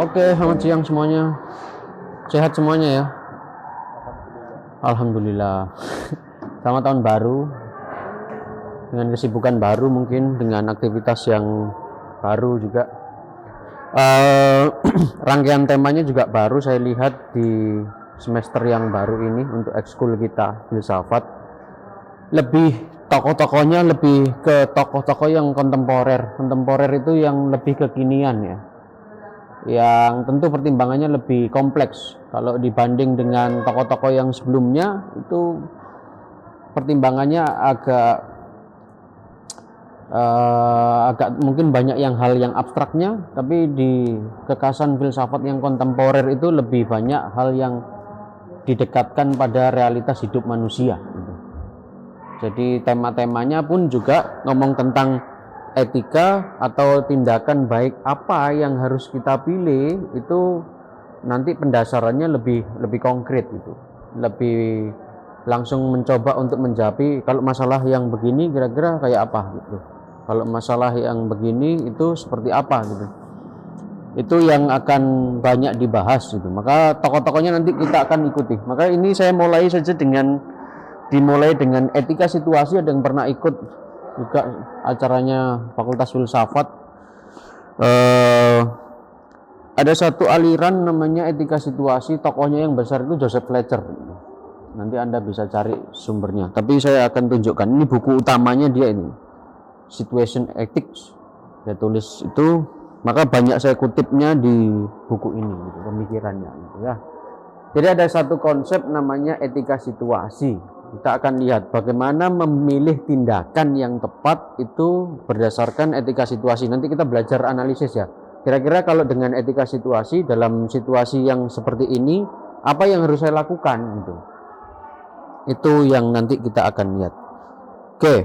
Oke, selamat siang semuanya. Sehat semuanya ya? Alhamdulillah. Selamat tahun baru. Dengan kesibukan baru mungkin, dengan aktivitas yang baru juga. Rangkaian temanya juga baru saya lihat di semester yang baru ini untuk ekskul kita, filsafat. Lebih tokoh-tokohnya lebih ke tokoh-tokoh yang kontemporer. Kontemporer itu yang lebih kekinian ya. Yang tentu pertimbangannya lebih kompleks kalau dibanding dengan tokoh-tokoh yang sebelumnya. Itu pertimbangannya agak mungkin banyak yang hal yang abstraknya, tapi di kekasan filsafat yang kontemporer itu lebih banyak hal yang didekatkan pada realitas hidup manusia gitu. Jadi tema-temanya pun juga ngomong tentang etika atau tindakan baik apa yang harus kita pilih. Itu nanti pendasarannya lebih konkret gitu, lebih langsung mencoba untuk menjawab kalau masalah yang begini kira-kira kayak apa gitu, kalau masalah yang begini itu seperti apa gitu. Itu yang akan banyak dibahas gitu. Maka tokoh-tokohnya nanti kita akan ikuti. Maka ini saya mulai saja dimulai dengan etika situasi. Ada yang pernah ikut juga acaranya Fakultas Filsafat. Ada satu aliran namanya etika situasi, tokohnya yang besar itu Joseph Fletcher. Nanti Anda bisa cari sumbernya, tapi saya akan tunjukkan ini buku utamanya dia ini, Situation Ethics. Saya tulis itu, maka banyak saya kutipnya di buku ini gitu, pemikirannya gitu ya. Jadi ada satu konsep namanya etika situasi. Kita akan lihat bagaimana memilih tindakan yang tepat itu berdasarkan etika situasi. Nanti kita belajar analisis ya. Kira-kira kalau dengan etika situasi, dalam situasi yang seperti ini, apa yang harus saya lakukan gitu. Itu yang nanti kita akan lihat. Oke.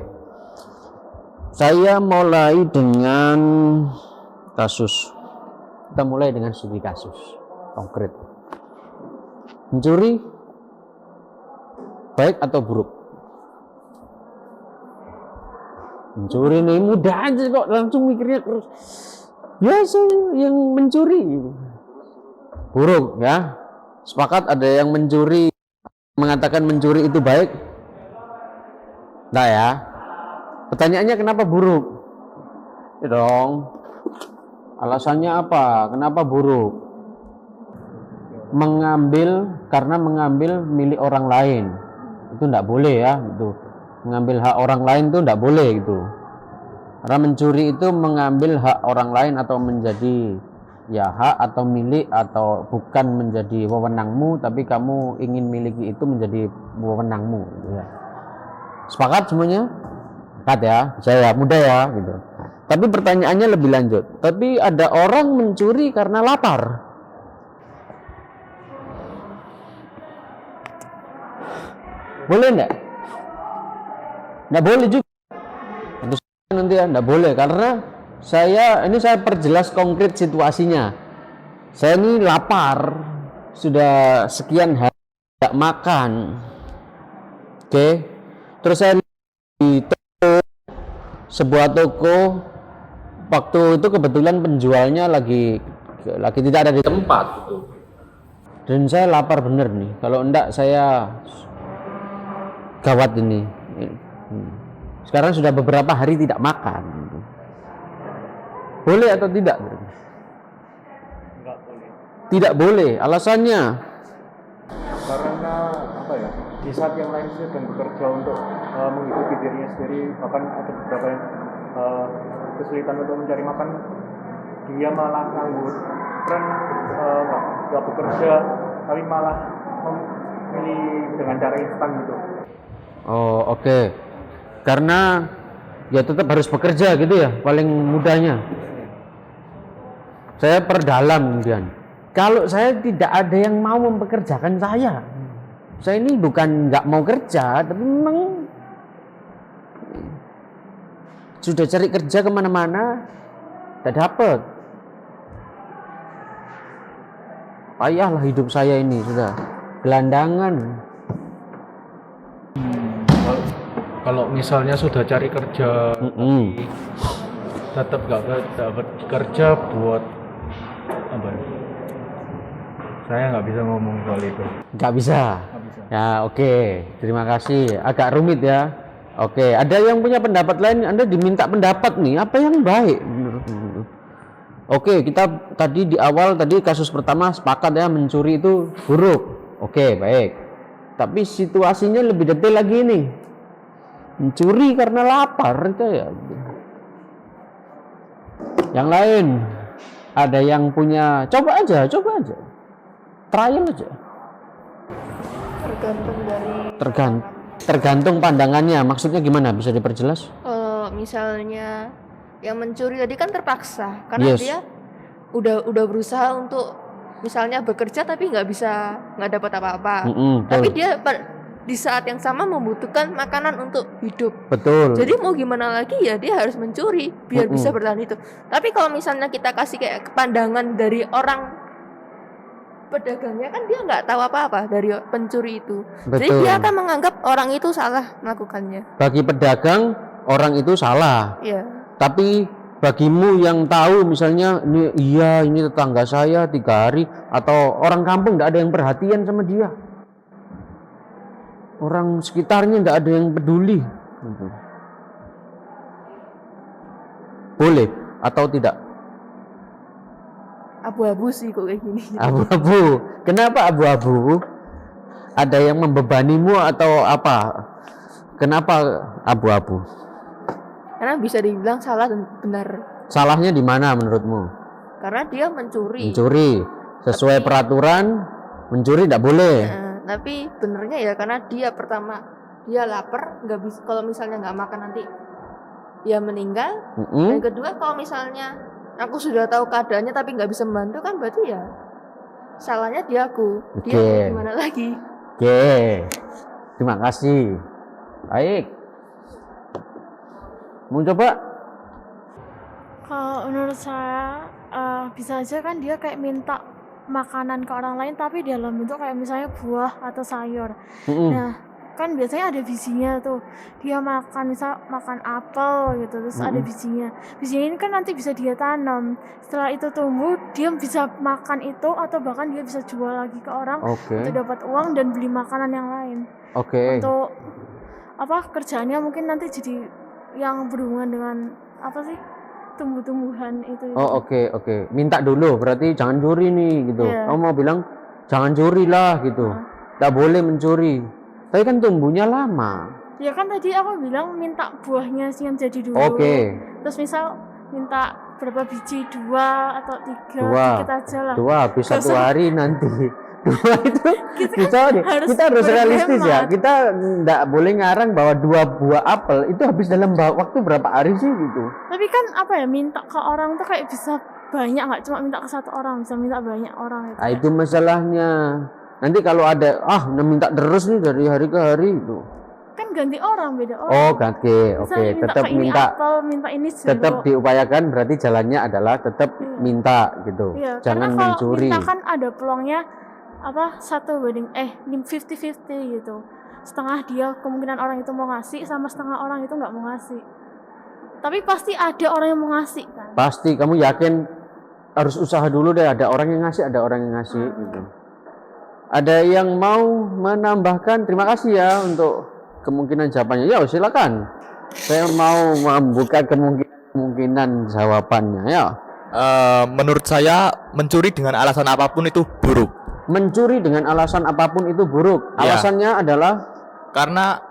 Saya mulai dengan kasus. Kita mulai dengan studi kasus konkret. Mencuri baik atau buruk? Mencuri nih mudah aja kok, langsung mikirnya terus. Biasa yang mencuri buruk ya. Sepakat ada yang mencuri mengatakan mencuri itu baik? Nah ya. Pertanyaannya kenapa buruk? Ya dong. Alasannya apa? Kenapa buruk? Karena mengambil milik orang lain. Itu enggak boleh ya gitu. Mengambil hak orang lain itu enggak boleh gitu. Karena mencuri itu mengambil hak orang lain atau menjadi ya hak atau milik, atau bukan menjadi wewenangmu, tapi kamu ingin miliki itu menjadi wewenangmu gitu ya. Sepakat semuanya? Sepakat ya? Saya mudah ya gitu. Tapi pertanyaannya lebih lanjut. Tapi ada orang mencuri karena lapar. Boleh enggak? Enggak boleh juga. Nanti ya enggak boleh, karena saya perjelas konkret situasinya. Saya ini lapar, sudah sekian hari tidak makan. Oke. Terus saya di sebuah toko, waktu itu kebetulan penjualnya lagi tidak ada di tempat gitu. Dan saya lapar bener nih. Kalau enggak saya gawat ini. Sekarang sudah beberapa hari tidak makan. Boleh atau tidak? Enggak boleh. Tidak boleh. Alasannya? Karena apa ya? Di saat yang lain sedang bekerja untuk menghidupi dirinya sendiri, bahkan ada beberapa kesulitan untuk mencari makan, dia malah nganggur, nggak bekerja, tapi malah memilih dengan cara instan gitu. Oh oke. Karena ya tetap harus bekerja gitu ya, paling mudahnya. Saya perdalam kemudian. Kalau saya tidak ada yang mau mempekerjakan saya ini bukan nggak mau kerja, tapi memang sudah cari kerja kemana-mana, tidak dapat. Payahlah hidup saya ini, sudah gelandangan. Kalau misalnya sudah cari kerja, tetap nggak dapat kerja buat apa? Saya nggak bisa ngomong soal itu. Nggak bisa. Nggak bisa. Ya, oke. Terima kasih. Agak rumit ya. Oke, ada yang punya pendapat lain? Anda diminta pendapat nih. Apa yang baik menurutmu? Oke, kita tadi di awal tadi kasus pertama sepakat ya, mencuri itu buruk. Oke, baik. Tapi situasinya lebih detail lagi nih. Mencuri karena lapar itu ya. Yang lain, ada yang punya, coba aja. Trial aja. Tergantung dari Tergantung pandangannya. Maksudnya gimana? Bisa diperjelas? misalnya yang mencuri tadi kan terpaksa karena Yes. dia udah berusaha untuk misalnya bekerja tapi nggak dapat apa-apa. Tapi Betul. dia di saat yang sama membutuhkan makanan untuk hidup. Betul. Jadi mau gimana lagi ya dia harus mencuri biar Mm-mm. bisa bertahan itu. Tapi kalau misalnya kita kasih kayak pandangan dari orang pedagangnya kan dia nggak tahu apa-apa dari pencuri itu. Jadi Betul. dia akan menganggap orang itu salah melakukannya. Bagi pedagang, orang itu salah. Iya. Tapi bagimu yang tahu misalnya ini tetangga saya 3 hari, atau orang kampung tidak ada yang perhatian sama dia, orang sekitarnya tidak ada yang peduli, gitu. Boleh atau tidak? Abu-abu sih kok kayak gini. Abu-abu. Kenapa abu-abu? Ada yang membebanimu atau apa? Kenapa abu-abu? Karena bisa dibilang salah dan benar. Salahnya di mana menurutmu? Karena dia mencuri. Mencuri sesuai Tapi- peraturan, mencuri tidak boleh. Tapi benernya ya karena dia pertama dia lapar, nggak bisa kalau misalnya nggak makan nanti dia meninggal. Mm-mm. Dan kedua kalau misalnya aku sudah tahu keadaannya tapi nggak bisa membantu kan berarti ya salahnya aku. Dia Oke. mau gimana lagi? Oke, terima kasih. Baik, mau coba? Kalau menurut saya bisa aja kan dia kayak minta makanan ke orang lain tapi dalam bentuk kayak misalnya buah atau sayur. Mm-mm. Nah, kan biasanya ada bijinya tuh. Dia makan misal makan apel gitu terus ada bijinya. Bijinya ini kan nanti bisa dia tanam. Setelah itu tumbuh, dia bisa makan itu atau bahkan dia bisa jual lagi ke orang Oke, untuk dapat uang dan beli makanan yang lain. oke, Untuk kerjaannya mungkin nanti jadi yang berhubungan dengan apa sih? Tumbuh-tumbuhan itu. oh oke. Minta dulu, berarti jangan curi nih gitu. Iya. Kamu mau bilang jangan curi lah gitu, tak boleh mencuri. Tapi kan tumbuhnya lama. Ya kan tadi aku bilang minta buahnya sih yang jadi dulu. Oke, Terus misal minta berapa biji, 2 atau 3, Dua. dikit aja lah. 2 habis Gak 1 usah. hari nanti. 2 itu Kita kita harus realistis ya. berhemat. Kita nggak boleh ngarang bahwa 2 buah apel itu habis dalam waktu berapa hari sih gitu. Tapi kan minta ke orang tuh kayak bisa banyak, nggak cuma minta ke satu orang, bisa minta banyak orang gitu. Nah, itu masalahnya. Nanti kalau ada minta terus nih dari hari ke hari itu. Kan ganti orang, beda orang. Oh, oke, Misalnya tetap ke ini minta, apel, minta ini jeruk. tetap diupayakan, berarti jalannya adalah tetap Iya. minta gitu. Iya, Jangan karena kalau mencuri. minta kan ada peluangnya 50-50 gitu. Setengah dia kemungkinan orang itu mau ngasih sama setengah orang itu nggak mau ngasih. Tapi pasti ada orang yang mau ngasih kan. Pasti kamu yakin harus usaha dulu deh, ada orang yang ngasih, ada orang yang ngasih gitu. Ada yang mau menambahkan? Terima kasih ya untuk kemungkinan jawabannya. Ya, silakan. Saya mau membuka kemungkinan jawabannya ya. Menurut saya mencuri dengan alasan apapun itu buruk. Mencuri dengan alasan apapun itu buruk. Ya. Alasannya adalah Karena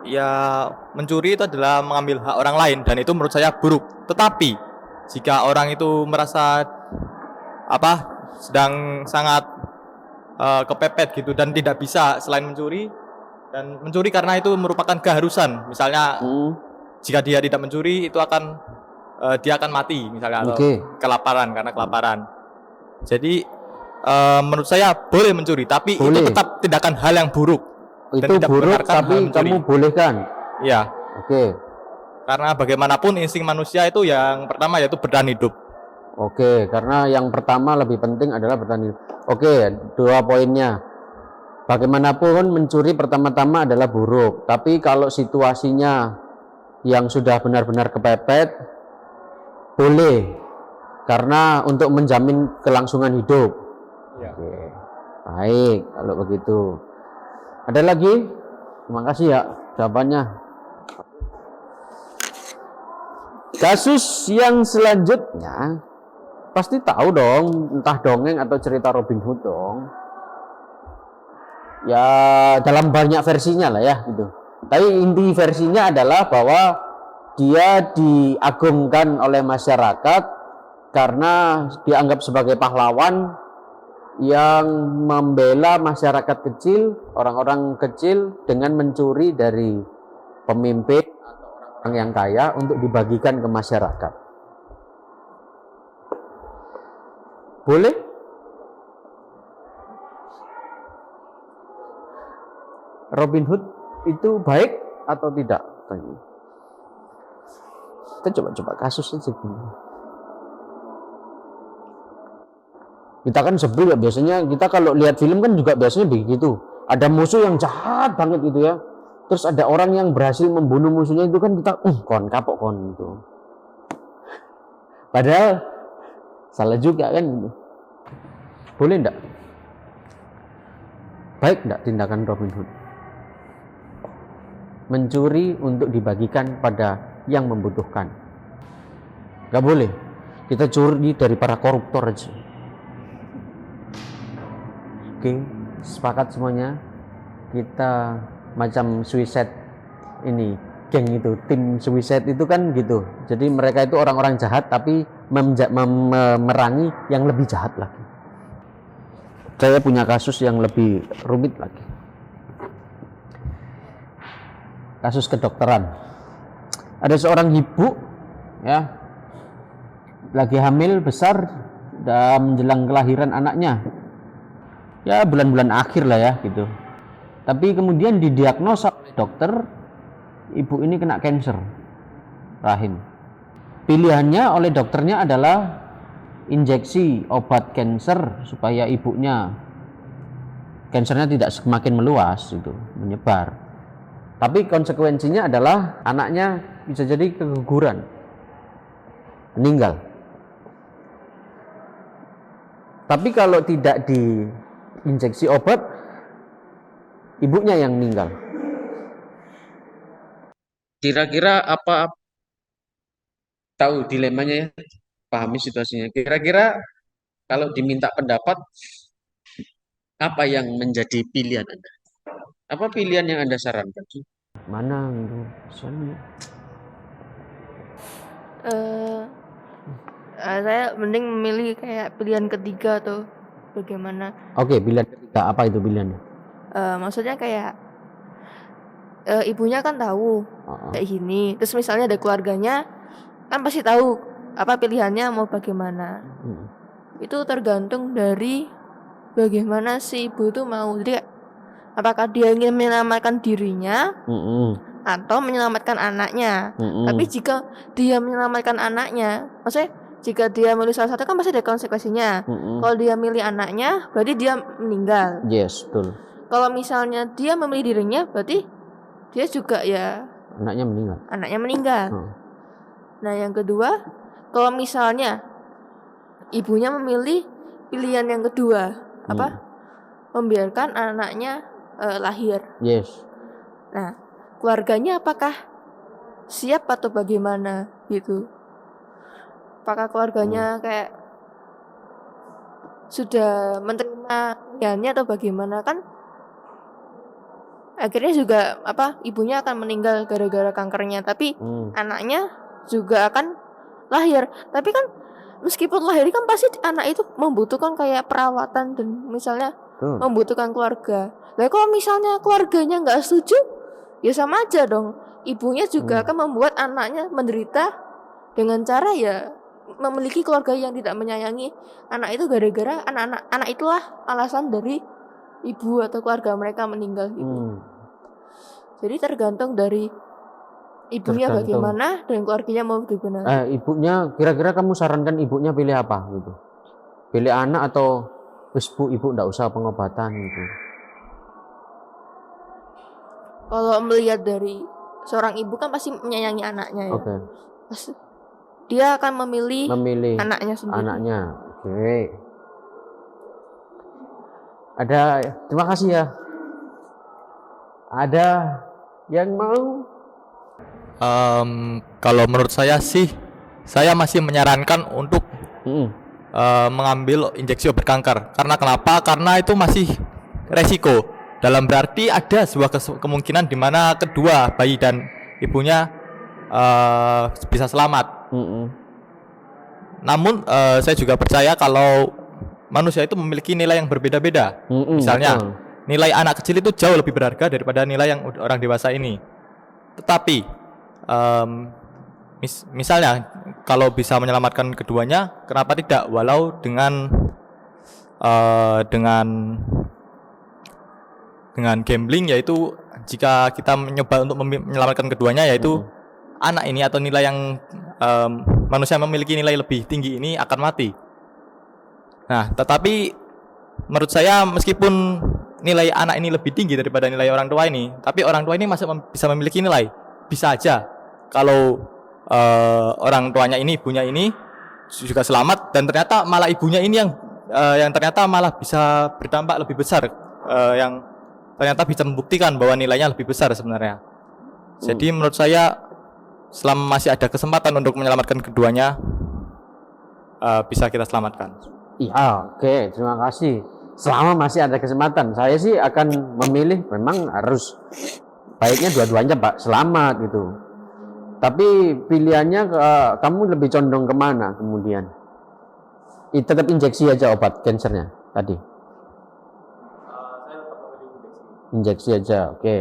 ya mencuri itu adalah mengambil hak orang lain dan itu menurut saya buruk. Tetapi jika orang itu merasa sedang sangat kepepet gitu dan tidak bisa selain mencuri dan mencuri karena itu merupakan keharusan. Misalnya jika dia tidak mencuri itu dia akan mati misalnya atau Oke. kelaparan karena kelaparan. Jadi menurut saya boleh mencuri tapi Boleh. itu tetap tindakan hal yang buruk. Dan itu tidak buruk, membenarkan tapi hal mencuri. kamu bolehkan. Iya, Oke. karena bagaimanapun insting manusia itu yang pertama yaitu bertahan hidup. Oke, karena yang pertama lebih penting adalah bertani. Oke, 2 poinnya. Bagaimanapun mencuri pertama-tama adalah buruk, tapi kalau situasinya yang sudah benar-benar kepepet, boleh. Karena untuk menjamin kelangsungan hidup. Ya. Oke. Baik, kalau begitu. Ada lagi? Terima kasih ya jawabannya. Kasus yang selanjutnya pasti tahu dong, entah dongeng atau cerita Robin Hood dong. Ya dalam banyak versinya lah ya gitu. Tapi inti versinya adalah bahwa dia diagungkan oleh masyarakat karena dianggap sebagai pahlawan yang membela masyarakat kecil, orang-orang kecil dengan mencuri dari pemimpin atau orang yang kaya untuk dibagikan ke masyarakat. Boleh? Robin Hood itu baik atau tidak? Kita coba kasus aja dulu. Kita kan sebel ya, biasanya kita kalau lihat film kan juga biasanya begitu. Ada musuh yang jahat banget gitu ya. Terus ada orang yang berhasil membunuh musuhnya, itu kan kita kon kapok kon gitu. Padahal salah juga kan gitu. Boleh enggak? Baik enggak tindakan Robin Hood? Mencuri untuk dibagikan pada yang membutuhkan. Enggak boleh. Kita curi dari para koruptor aja. Oke, sepakat semuanya. Kita macam suicide ini, geng itu, tim suicide itu kan gitu. Jadi mereka itu orang-orang jahat tapi memerangi yang lebih jahat lagi. Saya punya kasus yang lebih rumit lagi. Kasus kedokteran. Ada seorang ibu ya lagi hamil besar dan menjelang kelahiran anaknya. Ya bulan-bulan akhir lah ya gitu. Tapi kemudian didiagnosa oleh dokter, ibu ini kena kanker rahim. Pilihannya oleh dokternya adalah injeksi obat kanker supaya ibunya kankernya tidak semakin meluas itu, menyebar. Tapi konsekuensinya adalah anaknya bisa jadi keguguran, meninggal. Tapi kalau tidak diinjeksi obat, ibunya yang meninggal. Kira-kira apa, tahu dilemanya ya, pahami situasinya. Kira-kira kalau diminta pendapat, apa yang menjadi pilihan Anda? Apa pilihan yang Anda sarankan? Mana itu? Soalnya Eh, saya mending memilih kayak pilihan ketiga tuh. Bagaimana? Oke, pilihan ketiga apa itu pilihannya? Maksudnya kayak ibunya kan tahu kayak gini. Terus misalnya ada keluarganya, kan pasti tahu apa pilihannya mau bagaimana. Itu tergantung dari bagaimana si ibu itu mau. Jadi apakah dia ingin menyelamatkan dirinya atau menyelamatkan anaknya. Tapi jika dia menyelamatkan anaknya, maksudnya jika dia milih salah satu kan pasti ada konsekuensinya. Kalau dia milih anaknya, berarti dia meninggal. Yes, betul. Kalau misalnya dia memilih dirinya, berarti dia juga ya Anaknya meninggal. anaknya meninggal. Nah, yang kedua, kalau misalnya ibunya memilih pilihan yang kedua, apa? Membiarkan anaknya lahir. Yes. Nah, keluarganya apakah siap atau bagaimana gitu? Apakah keluarganya kayak sudah menerima pilihannya atau bagaimana? Kan akhirnya juga apa? Ibunya akan meninggal gara-gara kankernya, tapi anaknya juga akan lahir. Tapi kan meskipun lahir kan pasti anak itu membutuhkan kayak perawatan dan misalnya membutuhkan keluarga. Nah, kalau misalnya keluarganya nggak setuju, ya sama aja dong. Ibunya juga akan membuat anaknya menderita dengan cara ya memiliki keluarga yang tidak menyayangi anak itu gara-gara anak itulah alasan dari ibu atau keluarga mereka meninggal gitu. Jadi tergantung dari ibunya bagaimana dan keluarganya mau bagaimana. Ibunya, kira-kira kamu sarankan ibunya pilih apa gitu? Pilih anak atau wis bu, ibu ndak usah pengobatan gitu? Kalau melihat dari seorang ibu kan pasti menyayangi anaknya ya. Oke. Dia akan memilih Memilih anaknya sendiri. anaknya. Oke. Ada, terima kasih ya. Ada yang mau? Kalau menurut saya sih, saya masih menyarankan untuk mengambil injeksi obat kanker. Karena kenapa? Karena itu masih resiko. Dalam berarti ada sebuah kemungkinan di mana kedua bayi dan ibunya bisa selamat. Namun saya juga percaya kalau manusia itu memiliki nilai yang berbeda-beda. Misalnya nilai anak kecil itu jauh lebih berharga daripada nilai yang orang dewasa ini. Tetapi misalnya kalau bisa menyelamatkan keduanya, kenapa tidak? Walau dengan gambling, yaitu jika kita mencoba untuk menyelamatkan keduanya, yaitu anak ini atau nilai yang manusia memiliki nilai lebih tinggi ini akan mati. Nah, tetapi menurut saya meskipun nilai anak ini lebih tinggi daripada nilai orang tua ini, tapi orang tua ini masih bisa memiliki nilai. Bisa aja kalau orang tuanya ini, ibunya ini juga selamat, dan ternyata malah ibunya ini yang ternyata malah bisa berdampak lebih besar, yang ternyata bisa membuktikan bahwa nilainya lebih besar sebenarnya. Jadi menurut saya selama masih ada kesempatan untuk menyelamatkan keduanya, bisa kita selamatkan. Iya, oke, terima kasih. Selama masih ada kesempatan, saya sih akan memilih memang harus baiknya dua-duanya Pak, selamat gitu. Tapi pilihannya kamu lebih condong kemana kemudian? Tetap injeksi aja obat kankernya tadi. Injeksi aja, oke.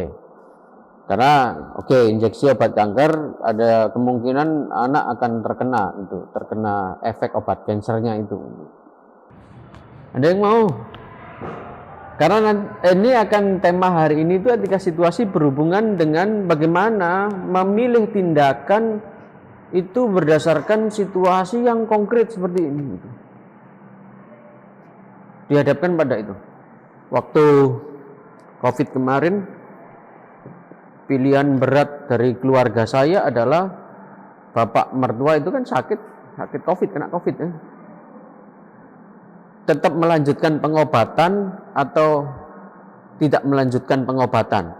Karena injeksi obat kanker ada kemungkinan anak akan terkena efek obat kankernya itu. Ada yang mau? Karena ini akan tema hari ini itu etika situasi berhubungan dengan bagaimana memilih tindakan itu berdasarkan situasi yang konkret seperti ini. Dihadapkan pada itu. Waktu COVID kemarin, pilihan berat dari keluarga saya adalah bapak mertua itu kan sakit COVID, kena COVID ya. Tetap melanjutkan pengobatan atau tidak melanjutkan pengobatan.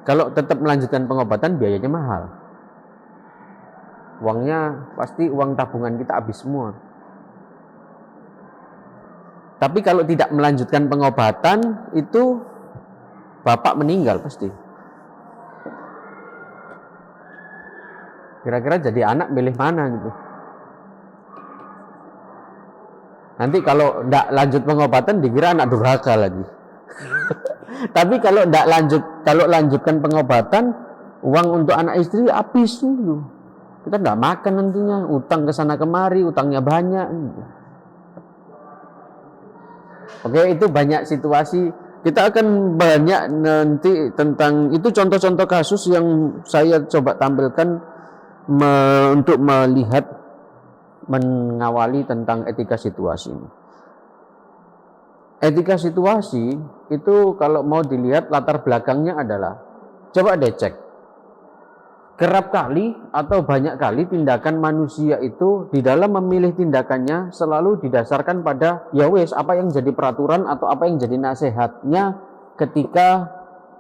Kalau tetap melanjutkan pengobatan biayanya mahal. Uangnya pasti uang tabungan kita habis semua. Tapi kalau tidak melanjutkan pengobatan itu bapak meninggal pasti. Kira-kira jadi anak milih mana gitu. Nanti kalau tidak lanjut pengobatan dikira anak durhaka lagi. Tapi kalau lanjutkan pengobatan, uang untuk anak istri habis dulu. Kita tidak makan nantinya, utang ke sana kemari, utangnya banyak. Oke, itu banyak situasi. Kita akan banyak nanti tentang itu contoh-contoh kasus yang saya coba tampilkan untuk melihat mengawali tentang etika situasi ini. Etika situasi itu kalau mau dilihat latar belakangnya adalah, coba deh cek, kerap kali atau banyak kali tindakan manusia itu di dalam memilih tindakannya selalu didasarkan pada ya wes apa yang jadi peraturan atau apa yang jadi nasihatnya ketika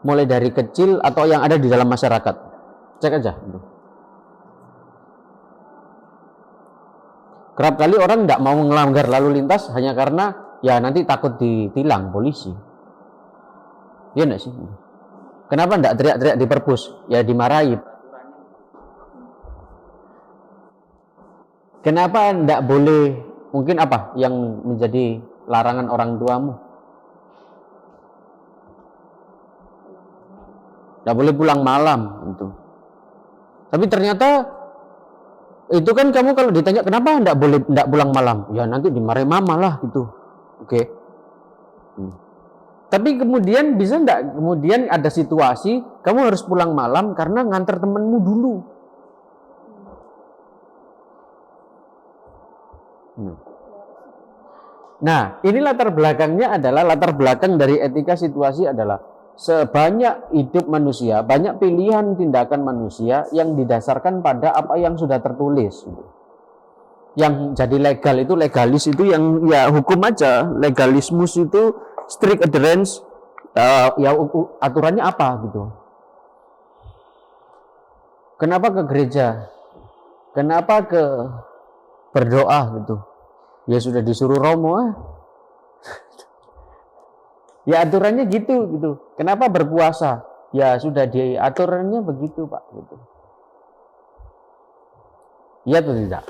mulai dari kecil atau yang ada di dalam masyarakat. Cek aja. Kerap kali orang tidak mau melanggar lalu lintas hanya karena ya nanti takut ditilang polisi. Iya enggak sih? Kenapa tidak teriak-teriak di perpus? Ya dimarahi. Kenapa tidak boleh? Mungkin apa yang menjadi larangan orang tuamu? Tidak boleh pulang malam itu. Tapi ternyata itu kan kamu kalau ditanya kenapa tidak pulang malam, ya nanti dimarahi mama lah gitu. Oke. Tapi kemudian bisa enggak kemudian ada situasi kamu harus pulang malam karena nganter temenmu dulu. Nah, ini latar belakangnya adalah latar belakang dari etika situasi adalah sebanyak hidup manusia, banyak pilihan tindakan manusia yang didasarkan pada apa yang sudah tertulis. Yang jadi legal itu legalis itu yang ya hukum aja, legalismus itu strict adherence, ya aturannya apa gitu. Kenapa ke gereja? Kenapa ke berdoa gitu? Ya sudah disuruh Romo. Ya aturannya gitu. Kenapa berpuasa? Ya sudah aturannya begitu, Pak, gitu. Iya atau tidak?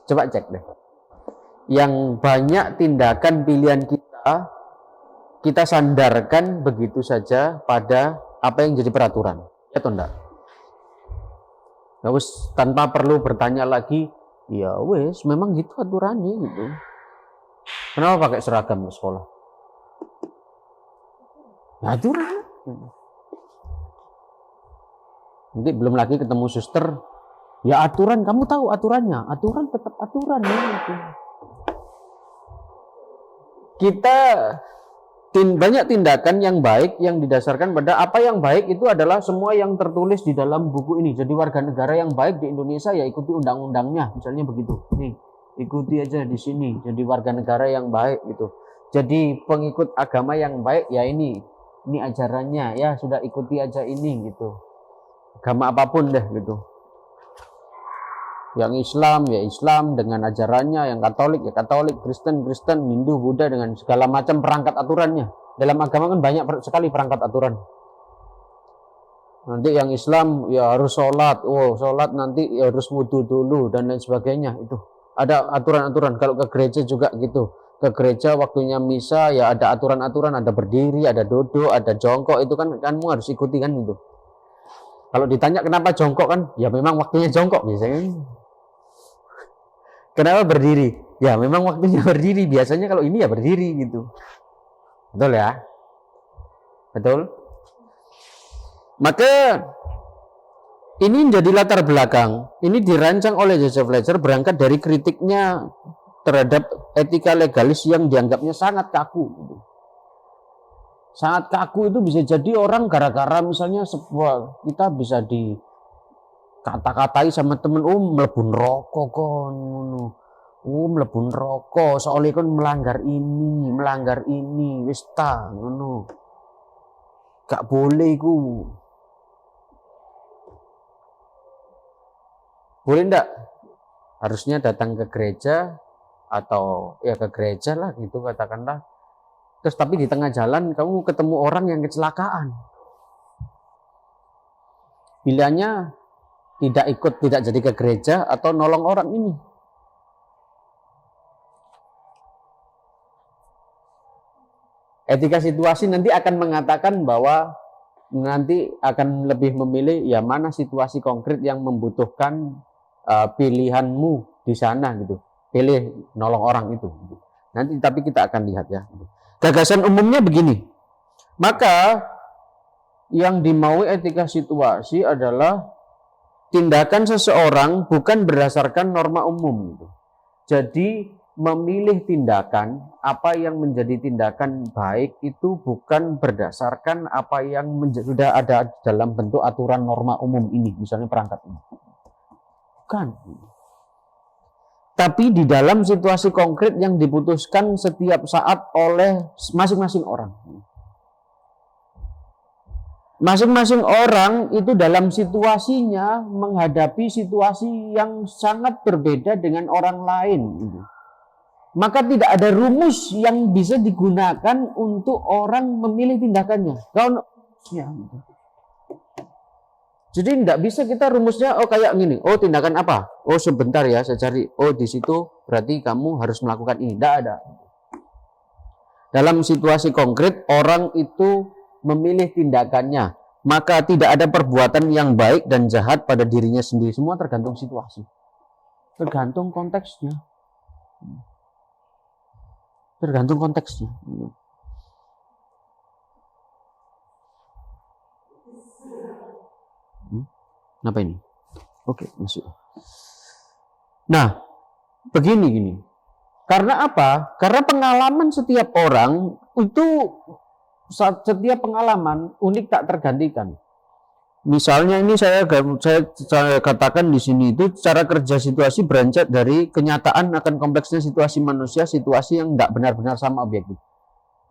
Coba cek deh. Yang banyak tindakan pilihan kita sandarkan begitu saja pada apa yang jadi peraturan. Ya atau enggak? Ya wis, tanpa perlu bertanya lagi, ya wis memang gitu aturannya gitu. Kenapa pakai seragam ke sekolah? Ya aturan. Nanti belum lagi ketemu suster, ya aturan, kamu tahu aturannya, aturan tetap aturan ya gitu. Kita banyak tindakan yang baik yang didasarkan pada apa yang baik itu adalah semua yang tertulis di dalam buku ini. Jadi warga negara yang baik di Indonesia ya ikuti undang-undangnya, misalnya begitu. Nih, ikuti aja di sini. Jadi warga negara yang baik gitu. Jadi pengikut agama yang baik ya ini ajarannya ya sudah ikuti aja ini gitu. Agama apapun deh gitu. Yang Islam ya Islam dengan ajarannya, yang Katolik ya Katolik, Kristen, Hindu, Buddha dengan segala macam perangkat aturannya. Dalam agama kan banyak sekali perangkat aturan. Nanti yang Islam ya harus sholat, sholat nanti ya harus wudu dulu dan lain sebagainya itu. Ada aturan-aturan. Kalau ke gereja juga gitu. Ke gereja waktunya misa ya ada aturan-aturan, ada berdiri, ada duduk, ada jongkok, itu kan kamu harus ikuti kan itu. Kalau ditanya kenapa jongkok kan, ya memang waktunya jongkok biasanya. Kenapa berdiri? Ya memang waktunya berdiri. Biasanya kalau ini ya berdiri gitu. Betul ya? Betul? Maka ini menjadi latar belakang. Ini dirancang oleh Joseph Fletcher berangkat dari kritiknya terhadap etika legalis yang dianggapnya sangat kaku. Sangat kaku itu bisa jadi orang gara-gara misalnya sebuah kita bisa kata-katai sama temen, mlebu neraka kon ngono. Mlebu neraka soalnya kon melanggar ini, wis ta ngono. Gak boleh iku. Boleh ndak? Harusnya datang ke gereja atau ya ke gereja lah gitu katakanlah. Terus tapi di tengah jalan kamu ketemu orang yang kecelakaan. Pilihannya tidak jadi ke gereja atau nolong orang ini. Etika situasi nanti akan mengatakan bahwa nanti akan lebih memilih ya mana situasi konkret yang membutuhkan pilihanmu di sana gitu. Pilih nolong orang itu. Nanti tapi kita akan lihat ya. Gagasan umumnya begini. Maka yang dimaui etika situasi adalah tindakan seseorang bukan berdasarkan norma umum gitu. Jadi memilih tindakan apa yang menjadi tindakan baik itu bukan berdasarkan apa yang sudah ada dalam bentuk aturan norma umum ini, misalnya perangkat ini. Bukan. Tapi di dalam situasi konkret yang diputuskan setiap saat oleh masing-masing orang. Masing-masing orang itu dalam situasinya menghadapi situasi yang sangat berbeda dengan orang lain. Maka tidak ada rumus yang bisa digunakan untuk orang memilih tindakannya. Jadi tidak bisa kita rumusnya kayak gini. Tindakan apa? Sebentar ya saya cari. Di situ berarti kamu harus melakukan ini. Tidak ada. Dalam situasi konkret orang itu memilih tindakannya, maka tidak ada perbuatan yang baik dan jahat pada dirinya sendiri. Semua tergantung situasi, tergantung konteksnya, Apa ini? Oke, masuk. Nah, begini. Karena apa? Karena pengalaman setiap orang itu, setiap pengalaman unik tak tergantikan. Misalnya ini saya katakan di sini itu cara kerja situasi beranjak dari kenyataan akan kompleksnya situasi manusia, situasi yang tidak benar-benar sama objektif.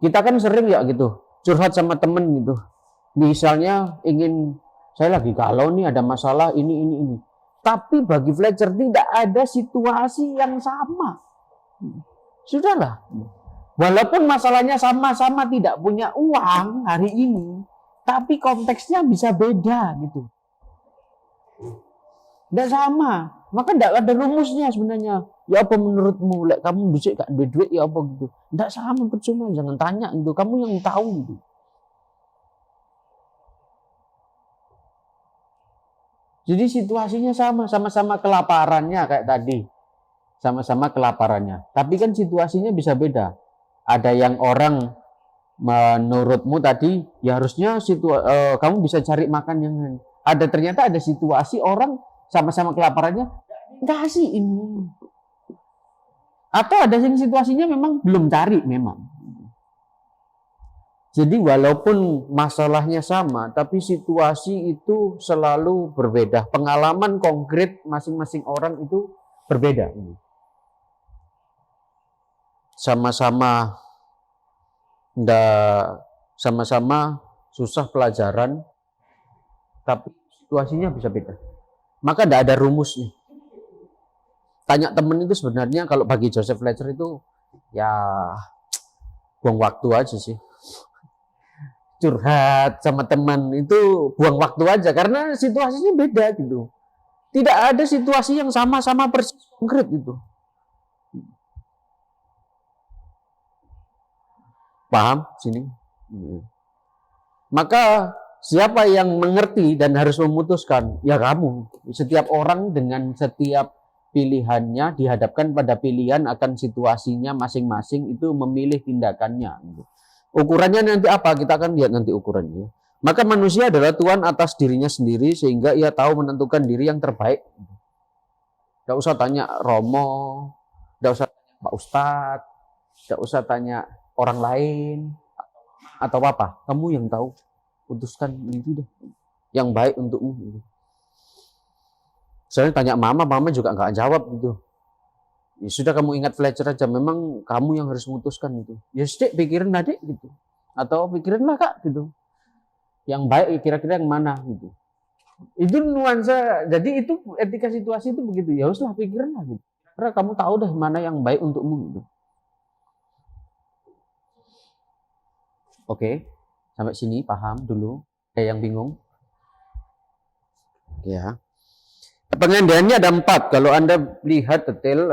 Kita kan sering ya gitu, curhat sama temen gitu. Misalnya saya lagi galau nih, ada masalah ini. Tapi bagi Fletcher tidak ada situasi yang sama. Sudahlah. Walaupun masalahnya sama-sama tidak punya uang hari ini, tapi konteksnya bisa beda gitu. Tidak sama. Maka tidak ada rumusnya sebenarnya. Ya apa menurutmu? Lek kamu bisa gak duit ya apa gitu. Tidak sama, percuma, jangan tanya gitu. Kamu yang tahu gitu. Jadi situasinya sama-sama kelaparannya kayak tadi. Sama-sama kelaparannya. Tapi kan situasinya bisa beda. Ada yang orang menurutmu tadi ya harusnya kamu bisa cari makan yang lain. Ternyata ada situasi orang sama-sama kelaparannya kasih ini. Atau ada yang situasinya memang belum cari memang. Jadi walaupun masalahnya sama, tapi situasi itu selalu berbeda. Pengalaman konkret masing-masing orang itu berbeda. Sama-sama susah pelajaran, tapi situasinya bisa beda. Maka tidak ada rumusnya. Tanya temen itu sebenarnya kalau bagi Joseph Fletcher itu ya buang waktu aja sih. Curhat sama teman itu buang waktu aja karena situasinya beda gitu. Tidak ada situasi yang sama-sama persis konkret gitu. Paham sini? Maka siapa yang mengerti dan harus memutuskan? Ya kamu. Setiap orang dengan setiap pilihannya dihadapkan pada pilihan akan situasinya masing-masing itu memilih tindakannya. Ukurannya nanti apa? Kita akan lihat nanti ukurannya. Maka manusia adalah Tuhan atas dirinya sendiri sehingga ia tahu menentukan diri yang terbaik. Tidak usah tanya Romo, tidak usah tanya Pak Ustadz, tidak usah tanya orang lain atau apa. Kamu yang tahu. Putuskan itu deh. Yang baik untukmu. Soalnya tanya mama juga nggak jawab gitu. Ya sudah kamu ingat Fletcher aja, memang kamu yang harus memutuskan itu. Ya sedek pikirin adik gitu. Atau pikirinlah kak gitu. Yang baik kira-kira yang mana gitu. Itu nuansa, jadi itu etika situasi itu begitu. Ya uslah pikirinlah gitu. Karena kamu tahu deh mana yang baik untukmu gitu. Oke, sampai sini paham dulu. Yang bingung? Ya. Pengandiannya ada 4. Kalau Anda lihat detail,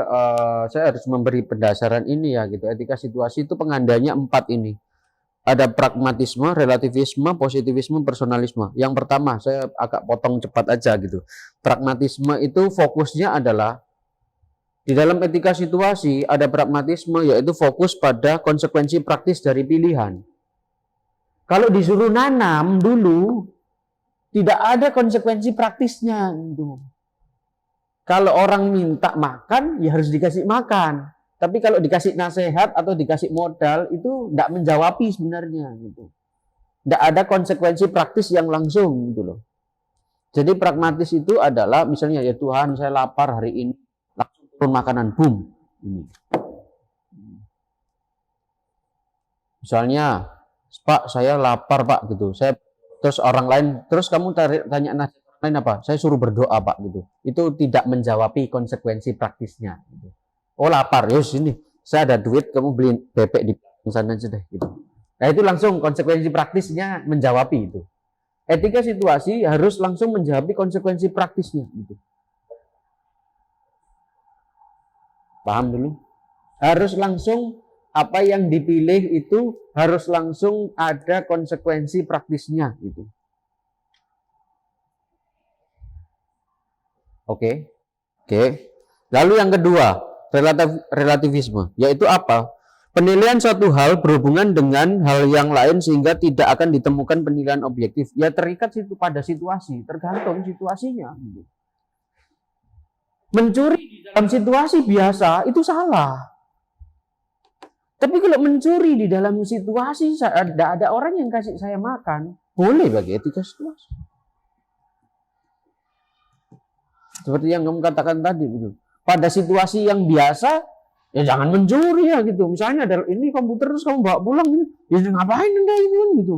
saya harus memberi pendasaran ini ya gitu. Etika situasi itu pengandiannya 4 ini. Ada pragmatisme, relativisme, positivisme, personalisme. Yang pertama, saya agak potong cepat aja gitu. Pragmatisme itu fokusnya adalah di dalam etika situasi ada pragmatisme, yaitu fokus pada konsekuensi praktis dari pilihan. Kalau disuruh nanam dulu, tidak ada konsekuensi praktisnya gitu. Kalau orang minta makan, ya harus dikasih makan. Tapi kalau dikasih nasihat atau dikasih modal, itu tidak menjawabi sebenarnya. Gitu. Tidak ada konsekuensi praktis yang langsung. Gitu loh. Jadi pragmatis itu adalah, misalnya, ya Tuhan saya lapar hari ini, langsung turun makanan, boom. Ini. Misalnya, Pak saya lapar Pak, gitu. Terus orang lain, terus kamu tanya nasihat lain apa? Saya suruh berdoa Pak gitu. Itu tidak menjawabi konsekuensi praktisnya. Gitu. Oh lapar, yus ini saya ada duit, kamu beliin bebek di sana aja deh. Gitu. Nah itu langsung konsekuensi praktisnya menjawabi itu. Etika situasi harus langsung menjawabi konsekuensi praktisnya. Gitu. Paham dulu? Harus langsung apa yang dipilih itu harus langsung ada konsekuensi praktisnya. Gitu. Oke. Lalu yang kedua, relativisme, yaitu apa? Penilaian suatu hal berhubungan dengan hal yang lain sehingga tidak akan ditemukan penilaian objektif. Ya terikat pada situasi, tergantung situasinya. Mencuri di dalam situasi biasa itu salah. Tapi kalau mencuri di dalam situasi ada orang yang kasih saya makan, boleh bagi etika situasi. Seperti yang kamu katakan tadi gitu. Pada situasi yang biasa Ya jangan mencuri ya gitu. Misalnya ada ini komputer terus kamu bawa pulang, ya ngapain Anda itu kan gitu.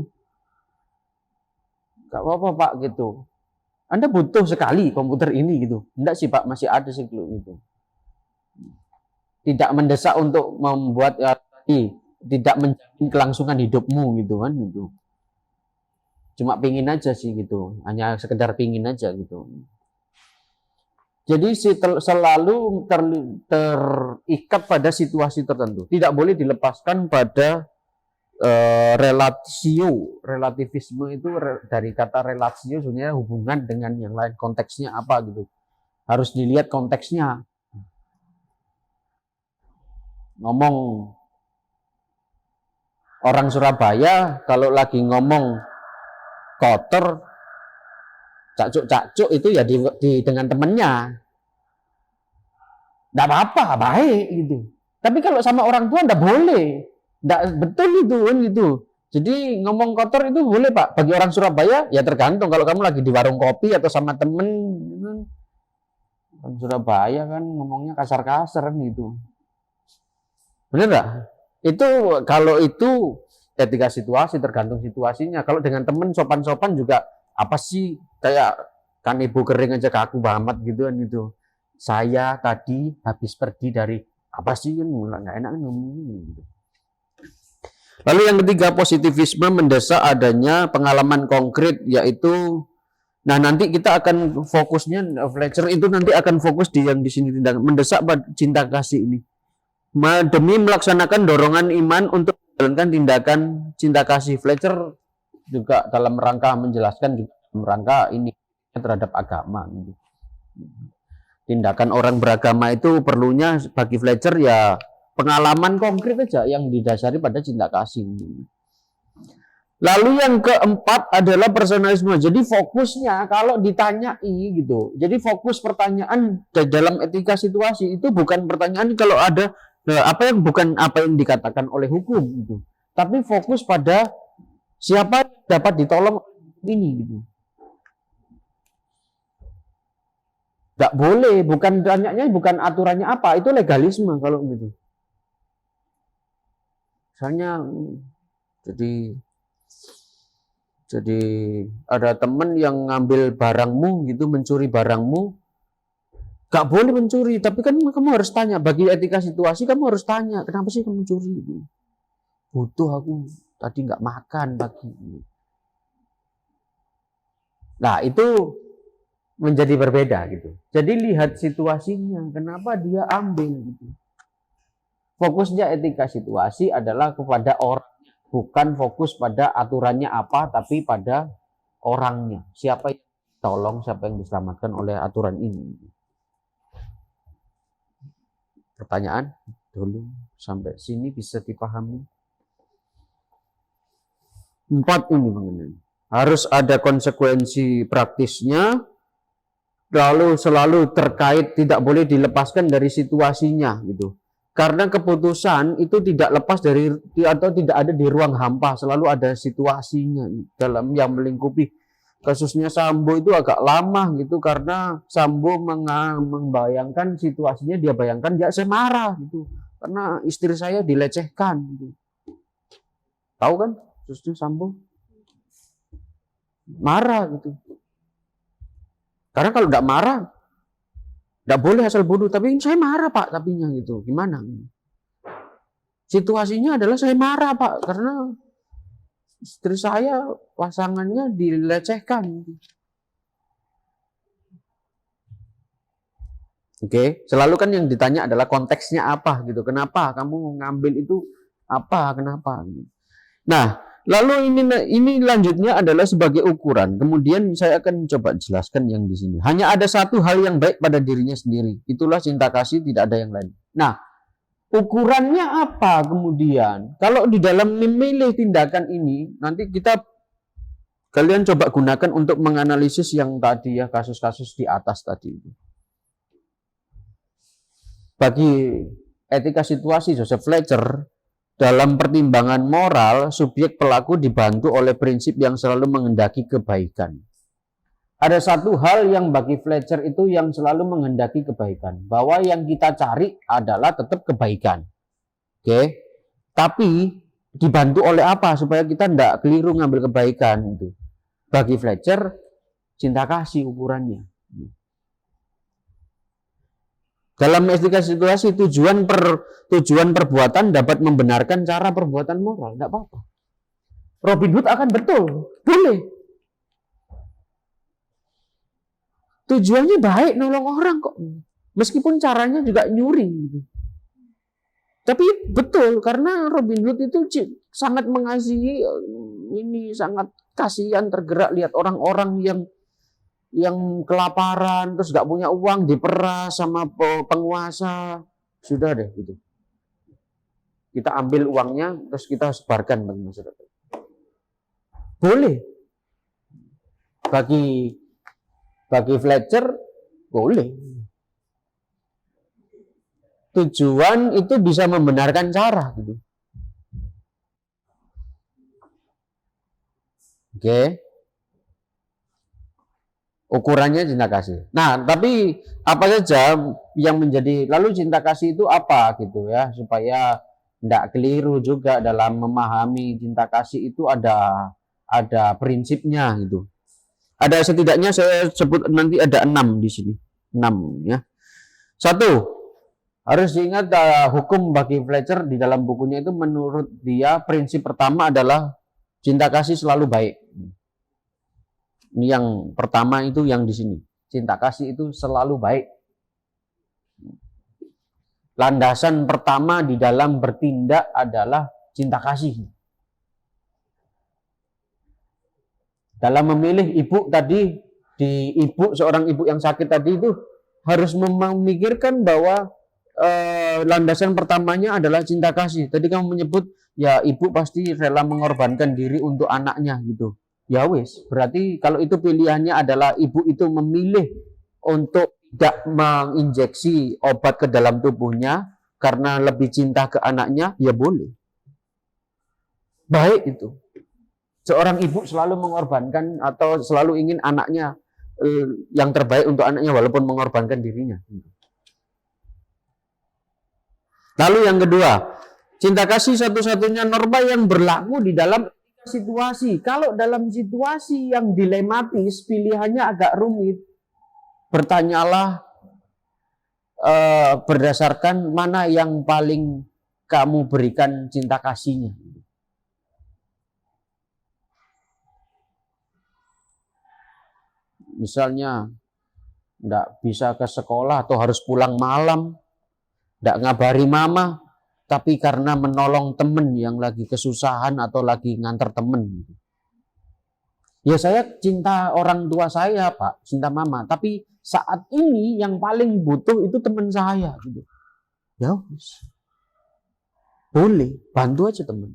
Gak apa-apa Pak gitu. Anda butuh sekali komputer ini gitu. Enggak sih Pak, masih ada sih gitu. Tidak mendesak untuk membuat tidak menjamin kelangsungan hidupmu gitu kan gitu. Cuma pingin aja sih gitu. Hanya sekedar pingin aja gitu. Jadi selalu terikat pada situasi tertentu. Tidak boleh dilepaskan pada relativisme itu dari kata relatio sebenarnya hubungan dengan yang lain, konteksnya apa gitu. Harus dilihat konteksnya. Ngomong orang Surabaya kalau lagi ngomong kotor, cacuk-cacuk itu ya dengan temennya. Nggak apa-apa, baik gitu. Tapi kalau sama orang tua nggak boleh. Nggak betul itu kan gitu. Jadi ngomong kotor itu boleh Pak. Bagi orang Surabaya ya tergantung. Kalau kamu lagi di warung kopi atau sama temen, orang Surabaya kan ngomongnya kasar-kasar kan gitu. Bener nggak? Itu kalau itu etika situasi tergantung situasinya. Kalau dengan temen sopan-sopan juga apa sih kayak kan ibu kering aja kaku banget gitu kan gitu. Saya tadi habis pergi dari apa sih kan nggak enak kan ngomongnya gitu. Lalu yang ketiga, positivisme mendesak adanya pengalaman konkret, yaitu nanti kita akan fokusnya Fletcher itu nanti akan fokus di yang di sini tindakan mendesak cinta kasih ini. Demi melaksanakan dorongan iman untuk menjalankan tindakan cinta kasih. Fletcher juga dalam rangka menjelaskan juga dalam rangka ini terhadap agama gitu. Tindakan orang beragama itu perlunya bagi Fletcher ya pengalaman konkret aja yang didasari pada cinta kasih. Lalu yang keempat adalah personalisme. Jadi fokusnya kalau ditanyai gitu. Jadi fokus pertanyaan dalam etika situasi itu bukan pertanyaan kalau ada bukan apa yang dikatakan oleh hukum gitu. Tapi fokus pada siapa dapat ditolong ini gitu. Nggak boleh, bukan tanyanya, bukan aturannya apa, itu legalisme kalau gitu. Misalnya, jadi ada teman yang ngambil barangmu gitu, mencuri barangmu, nggak boleh mencuri, tapi kan kamu harus tanya, bagi etika situasi kamu harus tanya, kenapa sih kamu curi gitu? Butuh aku, tadi nggak makan pagi. Nah itu menjadi berbeda gitu. Jadi lihat situasinya, kenapa dia ambil gitu. Fokusnya etika situasi adalah kepada orang, bukan fokus pada aturannya apa, tapi pada orangnya. Siapa yang tolong, siapa yang diselamatkan oleh aturan ini. Pertanyaan dulu sampai sini bisa dipahami. 4 ini mengenai. Harus ada konsekuensi praktisnya. Lalu selalu terkait, tidak boleh dilepaskan dari situasinya gitu. Karena keputusan itu tidak lepas dari atau tidak ada di ruang hampa, selalu ada situasinya dalam yang melingkupi. Kasusnya Sambo itu agak lama gitu karena Sambo membayangkan situasinya, dia bayangkan ya saya marah gitu karena istri saya dilecehkan gitu. Tahu kan kasusnya Sambo? Marah gitu. Karena kalau tidak marah, tidak boleh asal bodoh. Tapi saya marah Pak, tapinya gitu. Gimana? Situasinya adalah saya marah Pak, karena istri saya, pasangannya dilecehkan. Oke, selalu kan yang ditanya adalah konteksnya apa gitu. Kenapa kamu ngambil itu apa? Kenapa? Nah, lalu ini lanjutnya adalah sebagai ukuran. Kemudian saya akan coba jelaskan yang di sini. Hanya ada satu hal yang baik pada dirinya sendiri. Itulah cinta kasih, tidak ada yang lain. Nah, ukurannya apa kemudian? Kalau di dalam memilih tindakan ini, nanti kalian coba gunakan untuk menganalisis yang tadi ya, kasus-kasus di atas tadi. Bagi etika situasi Joseph Fletcher, dalam pertimbangan moral, subjek pelaku dibantu oleh prinsip yang selalu menghendaki kebaikan. ada satu hal yang bagi Fletcher itu yang selalu menghendaki kebaikan, bahwa yang kita cari adalah tetap kebaikan. Oke. Tapi dibantu oleh apa supaya kita tidak keliru ngambil kebaikan itu. Bagi Fletcher, cinta kasih ukurannya. Dalam etika situasi, tujuan perbuatan dapat membenarkan cara perbuatan moral, tidak apa-apa. Robin Hood akan betul, boleh. Tujuannya baik, nolong orang kok. Meskipun caranya juga nyuri. Gitu. Tapi betul, karena Robin Hood itu sangat mengasihi, ini sangat kasihan, tergerak lihat orang-orang yang kelaparan, terus gak punya uang, diperas sama penguasa. Sudah deh gitu. Kita ambil uangnya, terus kita sebarkan bagi masyarakat. Boleh. Bagi Fletcher, boleh. Tujuan itu bisa membenarkan cara gitu. Oke. Ukurannya cinta kasih. Nah, tapi apa saja yang menjadi, lalu cinta kasih itu apa gitu ya, supaya tidak keliru juga dalam memahami cinta kasih itu ada prinsipnya gitu. Ada setidaknya saya sebut nanti ada 6 di sini. 6 ya. 1, harus diingat hukum bagi Fletcher di dalam bukunya itu menurut dia prinsip pertama adalah cinta kasih selalu baik. Ini yang pertama itu yang di sini. Cinta kasih itu selalu baik. Landasan pertama di dalam bertindak adalah cinta kasih. Dalam memilih ibu tadi, seorang ibu yang sakit tadi itu harus memikirkan bahwa landasan pertamanya adalah cinta kasih. Tadi kamu menyebut ya ibu pasti rela mengorbankan diri untuk anaknya gitu. Ya wis, berarti kalau itu pilihannya adalah ibu itu memilih untuk tidak menginjeksi obat ke dalam tubuhnya karena lebih cinta ke anaknya, ya boleh. Baik itu. Seorang ibu selalu mengorbankan atau selalu ingin anaknya yang terbaik untuk anaknya walaupun mengorbankan dirinya. Lalu yang kedua, cinta kasih satu-satunya norma yang berlaku di dalam situasi. Kalau dalam situasi yang dilematis, pilihannya agak rumit, bertanyalah berdasarkan mana yang paling kamu berikan cinta kasihnya. Misalnya, tidak bisa ke sekolah atau harus pulang malam, tidak ngabari mama, tapi karena menolong temen yang lagi kesusahan atau lagi nganter temen. Ya saya cinta orang tua saya, Pak, cinta mama, tapi saat ini yang paling butuh itu teman saya. Gitu. Ya, boleh, bantu aja temen.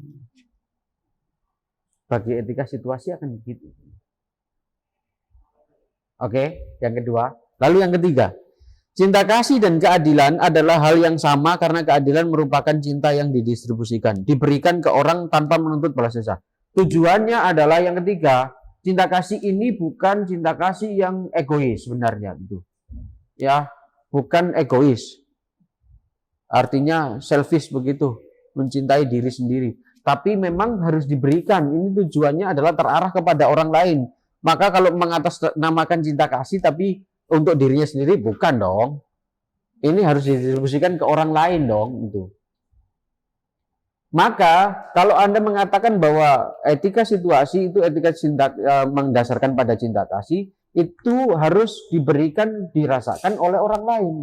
Bagi etika situasi akan begitu. Oke, yang kedua. Lalu yang ketiga, cinta kasih dan keadilan adalah hal yang sama karena keadilan merupakan cinta yang didistribusikan, diberikan ke orang tanpa menuntut balas jasa. Tujuannya adalah yang ketiga, cinta kasih ini bukan cinta kasih yang egois sebenarnya gitu. Ya, bukan egois. Artinya selfish begitu, mencintai diri sendiri. Tapi memang harus diberikan. Ini tujuannya adalah terarah kepada orang lain. Maka kalau mengatasnamakan cinta kasih tapi untuk dirinya sendiri bukan dong. Ini harus didistribusikan ke orang lain dong gitu. Maka kalau Anda mengatakan bahwa etika situasi itu etika cinta mendasarkan pada cinta kasih, itu harus dirasakan oleh orang lain.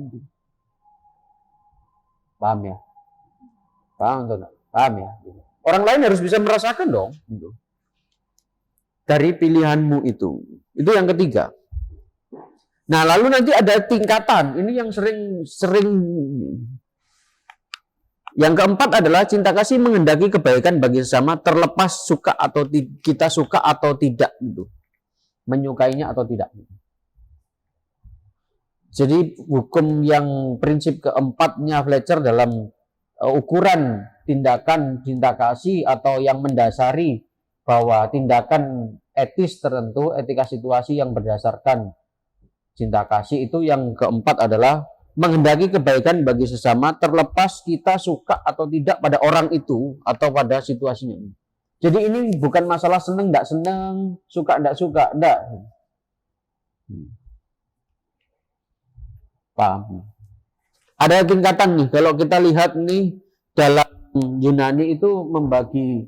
Paham ya? Paham atau enggak? Paham ya? Orang lain harus bisa merasakan dong gitu. Dari pilihanmu itu. Itu yang ketiga. Nah, lalu nanti ada tingkatan. Ini yang sering. Yang keempat adalah cinta kasih menghendaki kebaikan bagi sesama terlepas suka atau kita suka atau tidak gitu. Menyukainya atau tidak. Jadi hukum yang prinsip keempatnya Fletcher dalam ukuran tindakan cinta kasih atau yang mendasari bahwa tindakan etis tertentu, etika situasi yang berdasarkan cinta kasih. Itu yang keempat adalah menghendaki kebaikan bagi sesama terlepas kita suka atau tidak pada orang itu atau pada situasinya. Jadi ini bukan masalah seneng tidak seneng, suka tidak suka, tidak. Paham? Ada tingkatan nih, kalau kita lihat nih dalam Yunani itu membagi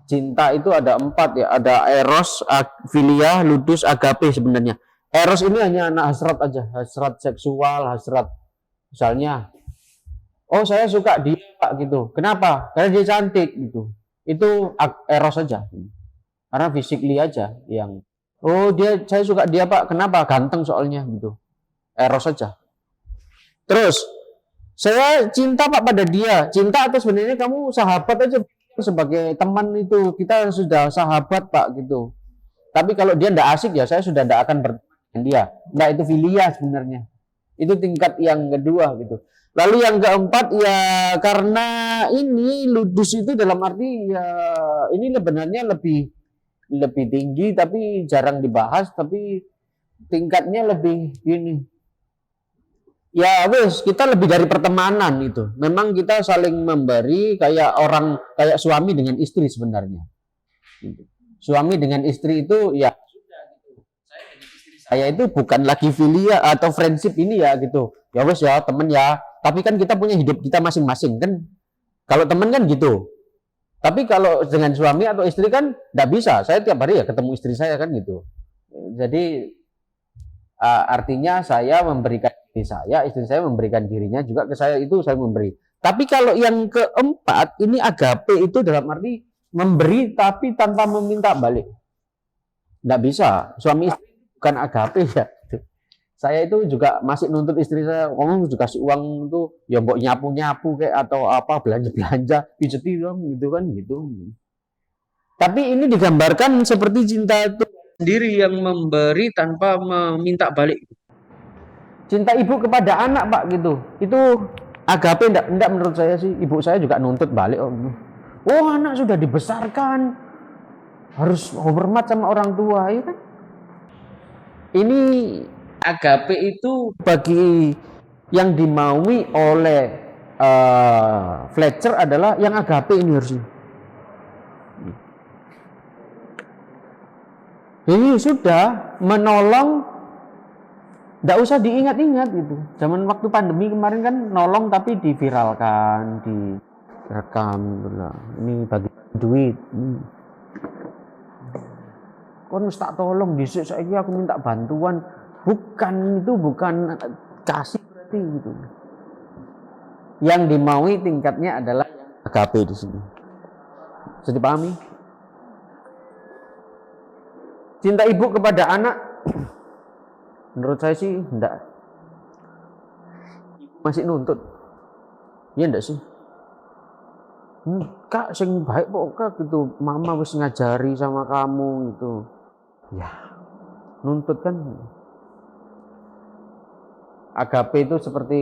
cinta itu ada 4 ya, ada eros, philia, ludus, agape sebenarnya. Eros ini hanya anak hasrat aja, hasrat seksual, hasrat misalnya, oh saya suka dia Pak gitu. Kenapa? Karena dia cantik gitu. Itu eros aja. Karena physically aja yang, oh dia saya suka dia Pak. Kenapa? Ganteng soalnya gitu. Eros aja. Terus saya cinta Pak pada dia. Cinta atau sebenarnya kamu sahabat aja sebagai teman itu. Kita sudah sahabat Pak gitu. Tapi kalau dia ndak asik ya saya sudah ndak akan berteman dengan dia. Nah itu filia sebenarnya. Itu tingkat yang kedua gitu. Lalu yang keempat ya karena ini ludus itu dalam arti ya ini sebenarnya lebih tinggi tapi jarang dibahas, tapi tingkatnya lebih gini. Ya wes kita lebih dari pertemanan itu. Memang kita saling memberi kayak suami dengan istri sebenarnya. Suami dengan istri itu ya saya itu bukan lagi filia atau friendship ini ya gitu. Ya wes ya temen ya. Tapi kan kita punya hidup kita masing-masing kan. Kalau temen kan gitu. Tapi kalau dengan suami atau istri kan tidak bisa. Saya tiap hari ya ketemu istri saya kan gitu. Jadi artinya saya memberikan diri saya, istri saya memberikan dirinya juga ke saya, itu saya memberi. Tapi kalau yang keempat ini agape itu dalam arti memberi tapi tanpa meminta balik. Tidak bisa. Suami istri bukan agape ya. Saya itu juga masih nuntut istri saya, kamu juga kasih uang itu ya mbok nyapu-nyapu kayak atau apa belanja-belanja, pijeti gitu kan gitu. Tapi ini digambarkan seperti cinta itu sendiri yang memberi tanpa meminta balik. Cinta ibu kepada anak Pak gitu. Itu agape enggak menurut saya sih. Ibu saya juga nuntut balik. Oh anak sudah dibesarkan harus hormat sama orang tua ya kan. Ini agape itu bagi yang dimaui oleh Fletcher adalah yang agape ini harusnya. Ini sudah menolong, tidak usah diingat-ingat gitu. Zaman waktu pandemi kemarin kan nolong tapi diviralkan, direkam gitu lah. Ini bagi duit. Kon tak tolong dhisik saiki aku minta bantuan. Bukan, itu bukan kasih berarti gitu. Yang dimaui tingkatnya adalah agape di sini. Bisa dipahami? Cinta ibu kepada anak, menurut saya sih enggak. Masih nuntut. Iya enggak sih? Kak sing baik kok Kak gitu. Mama wis ngajari sama kamu gitu. Ya, nuntut kan. Agape itu seperti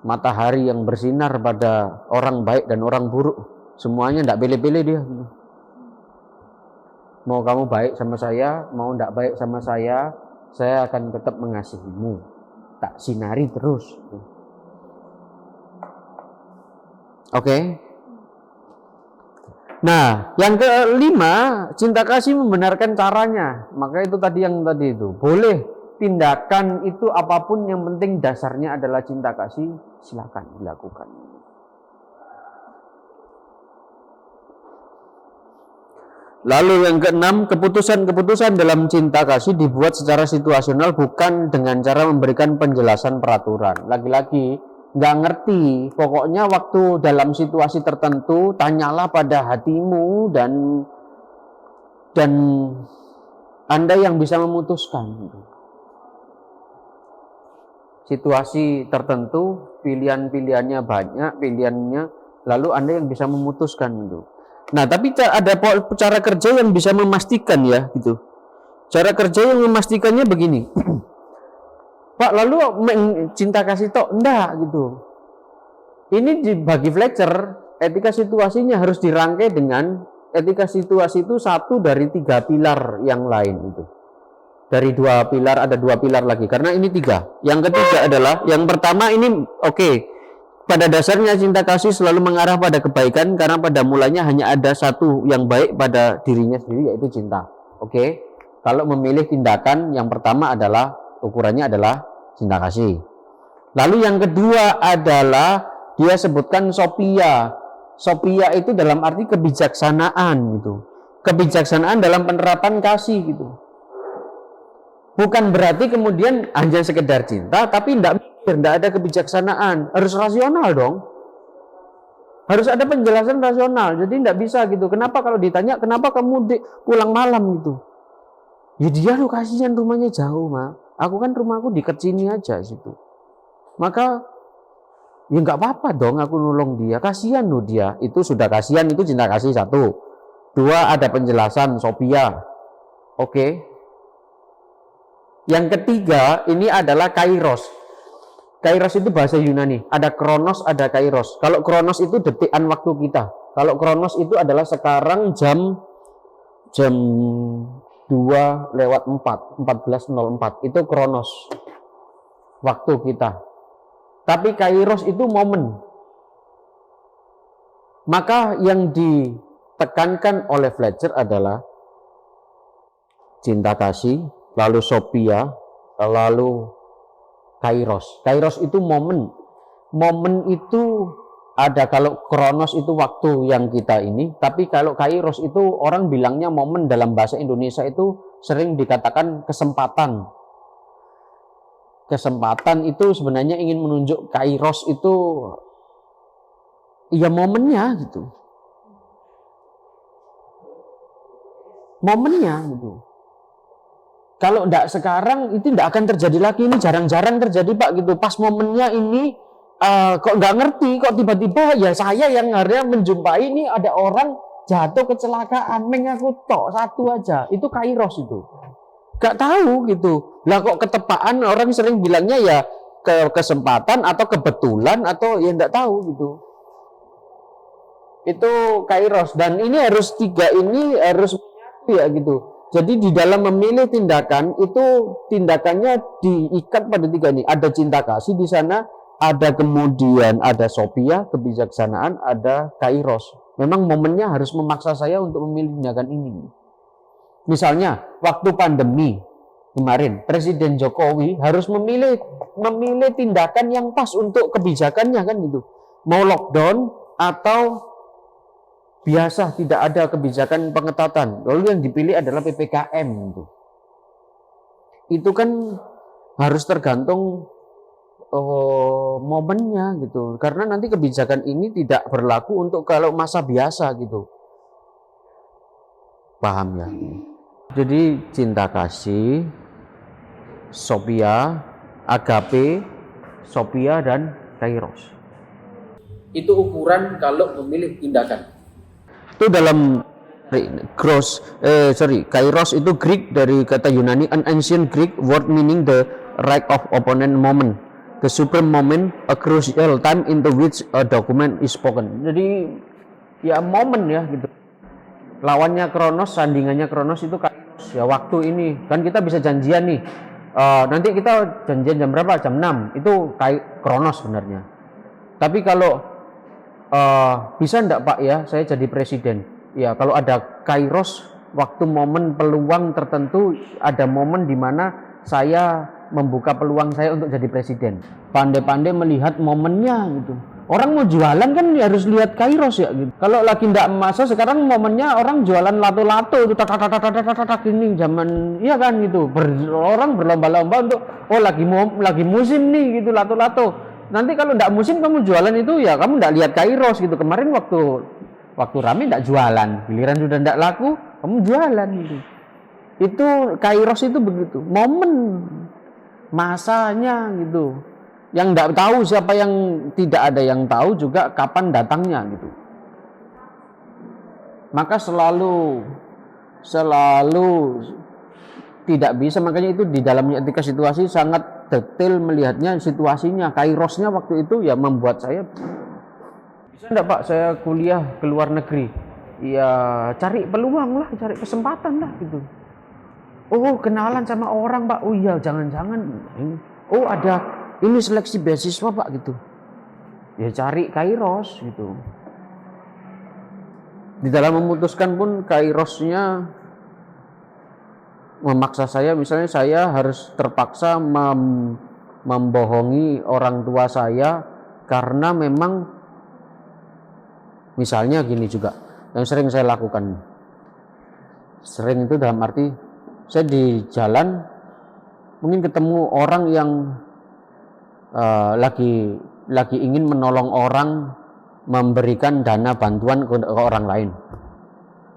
matahari yang bersinar pada orang baik dan orang buruk. Semuanya enggak pilih-pilih dia. Mau kamu baik sama saya, mau enggak baik sama saya akan tetap mengasihimu. Tak sinari terus. Oke. Nah, yang kelima, cinta kasih membenarkan caranya. Maka itu tadi itu. Boleh tindakan itu apapun yang penting dasarnya adalah cinta kasih, silakan dilakukan. Lalu yang keenam, keputusan-keputusan dalam cinta kasih dibuat secara situasional, bukan dengan cara memberikan penjelasan peraturan. Lagi-lagi nggak ngerti, pokoknya waktu dalam situasi tertentu tanyalah pada hatimu dan Anda yang bisa memutuskan. Situasi tertentu, pilihan-pilihannya banyak, lalu Anda yang bisa memutuskan gitu. Nah, tapi ada cara kerja yang bisa memastikan ya gitu. Cara kerja yang memastikannya begini. Pak, lalu cinta kasih tok enggak gitu. Ini bagi Fletcher, etika situasinya harus dirangkai dengan etika situasi itu satu dari 3 pilar yang lain itu. Dari 2 pilar ada 2 pilar lagi karena ini 3. Yang ketiga adalah yang pertama ini pada dasarnya cinta kasih selalu mengarah pada kebaikan karena pada mulanya hanya ada satu yang baik pada dirinya sendiri yaitu cinta. Kalau memilih tindakan yang pertama adalah ukurannya adalah cinta kasih. Lalu yang kedua adalah dia sebutkan Sophia. Sophia itu dalam arti kebijaksanaan gitu. Kebijaksanaan dalam penerapan kasih gitu. Bukan berarti kemudian hanya sekedar cinta tapi tidak ada kebijaksanaan. Harus rasional dong. Harus ada penjelasan rasional. Jadi tidak bisa gitu. Kenapa kalau ditanya kenapa kamu pulang malam gitu? Ya dia lu kasihan rumahnya jauh, Ma. Aku kan rumahku dekat sini aja situ. Maka ya nggak apa-apa dong aku nolong dia, kasihan loh dia. Itu sudah kasihan, itu cinta kasih 1. 2 ada penjelasan Sophia. Yang ketiga ini adalah kairos. Kairos itu bahasa Yunani, ada kronos, ada kairos. Kalau kronos itu detikan waktu kita. Kalau kronos itu adalah sekarang jam 2:04, 14:04. Itu kronos waktu kita. Tapi kairos itu momen. Maka yang ditekankan oleh Fletcher adalah cinta kasih, lalu Sophia, lalu kairos. Kairos itu momen. Momen itu ada, kalau kronos itu waktu yang kita ini, tapi kalau kairos itu orang bilangnya momen, dalam bahasa Indonesia itu sering dikatakan kesempatan. Kesempatan itu sebenarnya ingin menunjuk kairos itu ya momennya gitu. Momennya gitu. Kalau tidak sekarang itu tidak akan terjadi lagi, ini jarang-jarang terjadi Pak gitu. Pas momennya ini kok nggak ngerti, kok tiba-tiba ya saya yang harusnya menjumpai ini ada orang jatuh kecelakaan, mengaku tok satu aja, itu kairos itu. Gak tahu gitu. Lah kok ketepaan, orang sering bilangnya ya kesempatan atau kebetulan atau ya enggak tahu gitu. Itu kairos, dan ini harus 3 ini harus menyatu ya gitu. Jadi di dalam memilih tindakan itu tindakannya diikat pada 3 ini. Ada cinta kasih di sana, ada kemudian ada Sophia, kebijaksanaan, ada kairos. Memang momennya harus memaksa saya untuk memilih tindakan ini. Misalnya waktu pandemi kemarin Presiden Jokowi harus memilih tindakan yang pas untuk kebijakannya kan gitu. Mau lockdown atau biasa tidak ada kebijakan pengetatan. Lalu yang dipilih adalah PPKM gitu. Itu kan harus tergantung momennya gitu. Karena nanti kebijakan ini tidak berlaku untuk kalau masa biasa gitu. Paham ya? Jadi cinta kasih, Sophia, agape, Sophia dan kairos. Itu ukuran kalau memilih tindakan. Itu dalam kairos itu Greek, dari kata Yunani, an ancient Greek word meaning the right of opponent moment, the supreme moment, a crucial time into which a document is spoken. Jadi ya momen ya gitu. Lawannya kronos, sandingannya kronos itu kairos ya, waktu ini kan kita bisa janjian nih, nanti kita janjian jam berapa, jam 6, itu kronos sebenarnya. Tapi kalau bisa enggak Pak ya saya jadi presiden, ya kalau ada kairos, waktu momen peluang tertentu, ada momen di mana saya membuka peluang saya untuk jadi presiden, pandai-pandai melihat momennya gitu. Orang mau jualan kan ya harus lihat kairos ya gitu. Kalau lagi ndak masa sekarang momennya orang jualan lato-lato itu tak ini zaman iya kan gitu. Orang berlomba-lomba untuk lagi musim nih gitu lato-lato. Nanti kalau ndak musim kamu jualan itu ya kamu ndak lihat kairos gitu. Kemarin waktu rame ndak jualan, giliran sudah ndak laku kamu jualan gitu. Itu kairos itu begitu, momen masanya gitu. Yang tidak tahu siapa, yang tidak ada yang tahu juga kapan datangnya gitu. Maka selalu tidak bisa, makanya itu di dalamnya etika situasi sangat detail melihatnya situasinya. Kairosnya waktu itu ya membuat saya bisa enggak Pak saya kuliah ke luar negeri. ya cari peluang lah, cari kesempatan lah gitu. Oh, kenalan sama orang Pak, oh iya jangan-jangan, oh ada ini seleksi beasiswa Pak gitu, ya cari Kairos gitu. Di dalam memutuskan pun Kairosnya memaksa saya, misalnya saya harus terpaksa membohongi orang tua saya karena memang misalnya gini juga yang sering saya lakukan. Sering itu dalam arti saya di jalan mungkin ketemu orang yang lagi ingin menolong orang, memberikan dana bantuan ke orang lain.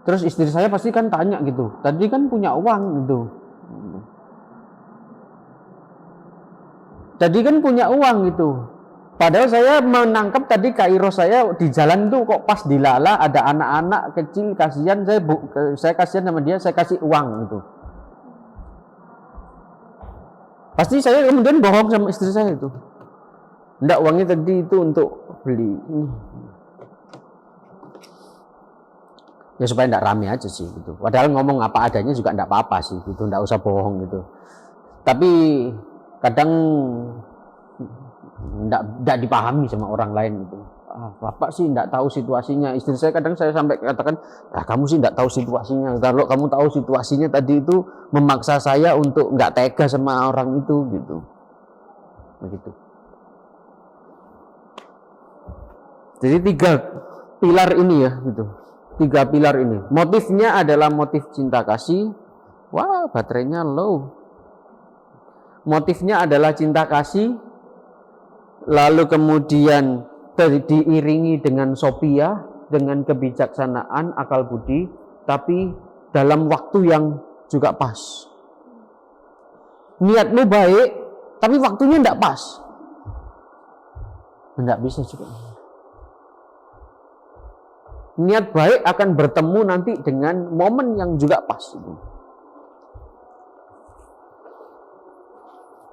Terus istri saya pasti kan tanya gitu, tadi kan punya uang gitu. Tadi kan punya uang gitu. Padahal saya menangkap tadi Kairos saya di jalan tuh kok pas dilala ada anak-anak kecil, kasihan saya kasihan sama dia, saya kasih uang gitu. Pasti saya kemudian bohong sama istri saya itu. Enggak, uangnya tadi itu untuk beli ini. Ya supaya enggak rame aja sih gitu. Padahal ngomong apa adanya juga enggak apa-apa sih gitu, enggak usah bohong gitu. Tapi kadang enggak dipahami sama orang lain gitu. Bapak sih enggak tahu situasinya. Istri saya kadang saya sampai katakan, kamu sih enggak tahu situasinya. Kalau kamu tahu situasinya tadi itu memaksa saya untuk enggak tega sama orang itu gitu. Begitu. Jadi 3 pilar ini ya gitu. 3 pilar ini. Motifnya adalah motif cinta kasih. Wah, baterainya low. Motifnya adalah cinta kasih. Lalu kemudian diiringi dengan sopia, dengan kebijaksanaan, akal budi, tapi dalam waktu yang juga pas. Niatmu baik, tapi waktunya enggak pas. Enggak bisa juga. Niat baik akan bertemu nanti dengan momen yang juga pas.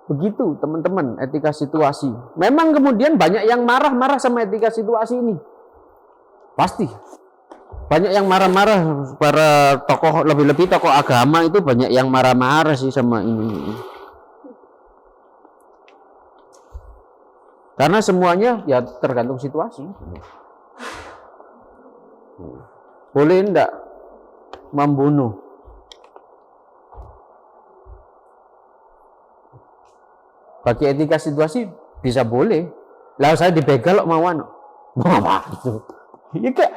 Begitu teman-teman etika situasi. Memang kemudian banyak yang marah-marah sama etika situasi ini. Pasti. Banyak yang marah-marah, para tokoh, lebih-lebih tokoh agama itu banyak yang marah-marah sih sama ini. Karena semuanya ya tergantung situasi. Boleh enggak membunuh? Bagi etika situasi bisa boleh. Lah saya dibegal kok mau apa itu? Iya kak.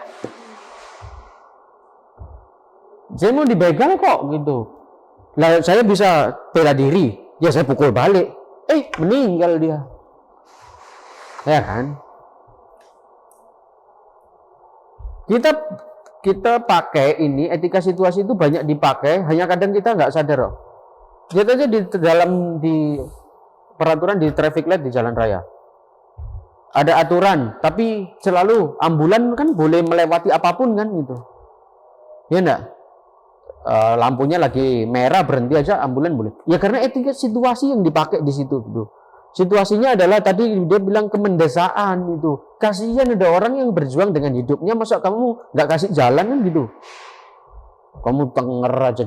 Saya mau dibegal kok gitu. Lah saya bisa bela diri. Ya saya pukul balik. Meninggal dia. Ya kan? Kita pakai ini etika situasi itu banyak dipakai, hanya kadang kita nggak sadar. Lihat aja di peraturan di traffic light di jalan raya. Ada aturan, tapi selalu ambulan kan boleh melewati apapun kan gitu. Ya enggak? Lampunya lagi merah berhenti aja ambulan boleh. Ya karena etika situasi yang dipakai di situ gitu. Situasinya adalah tadi dia bilang kemendesaan itu. Kasihan ada orang yang berjuang dengan hidupnya, masa kamu nggak kasih jalan kan gitu. Kamu tenger aja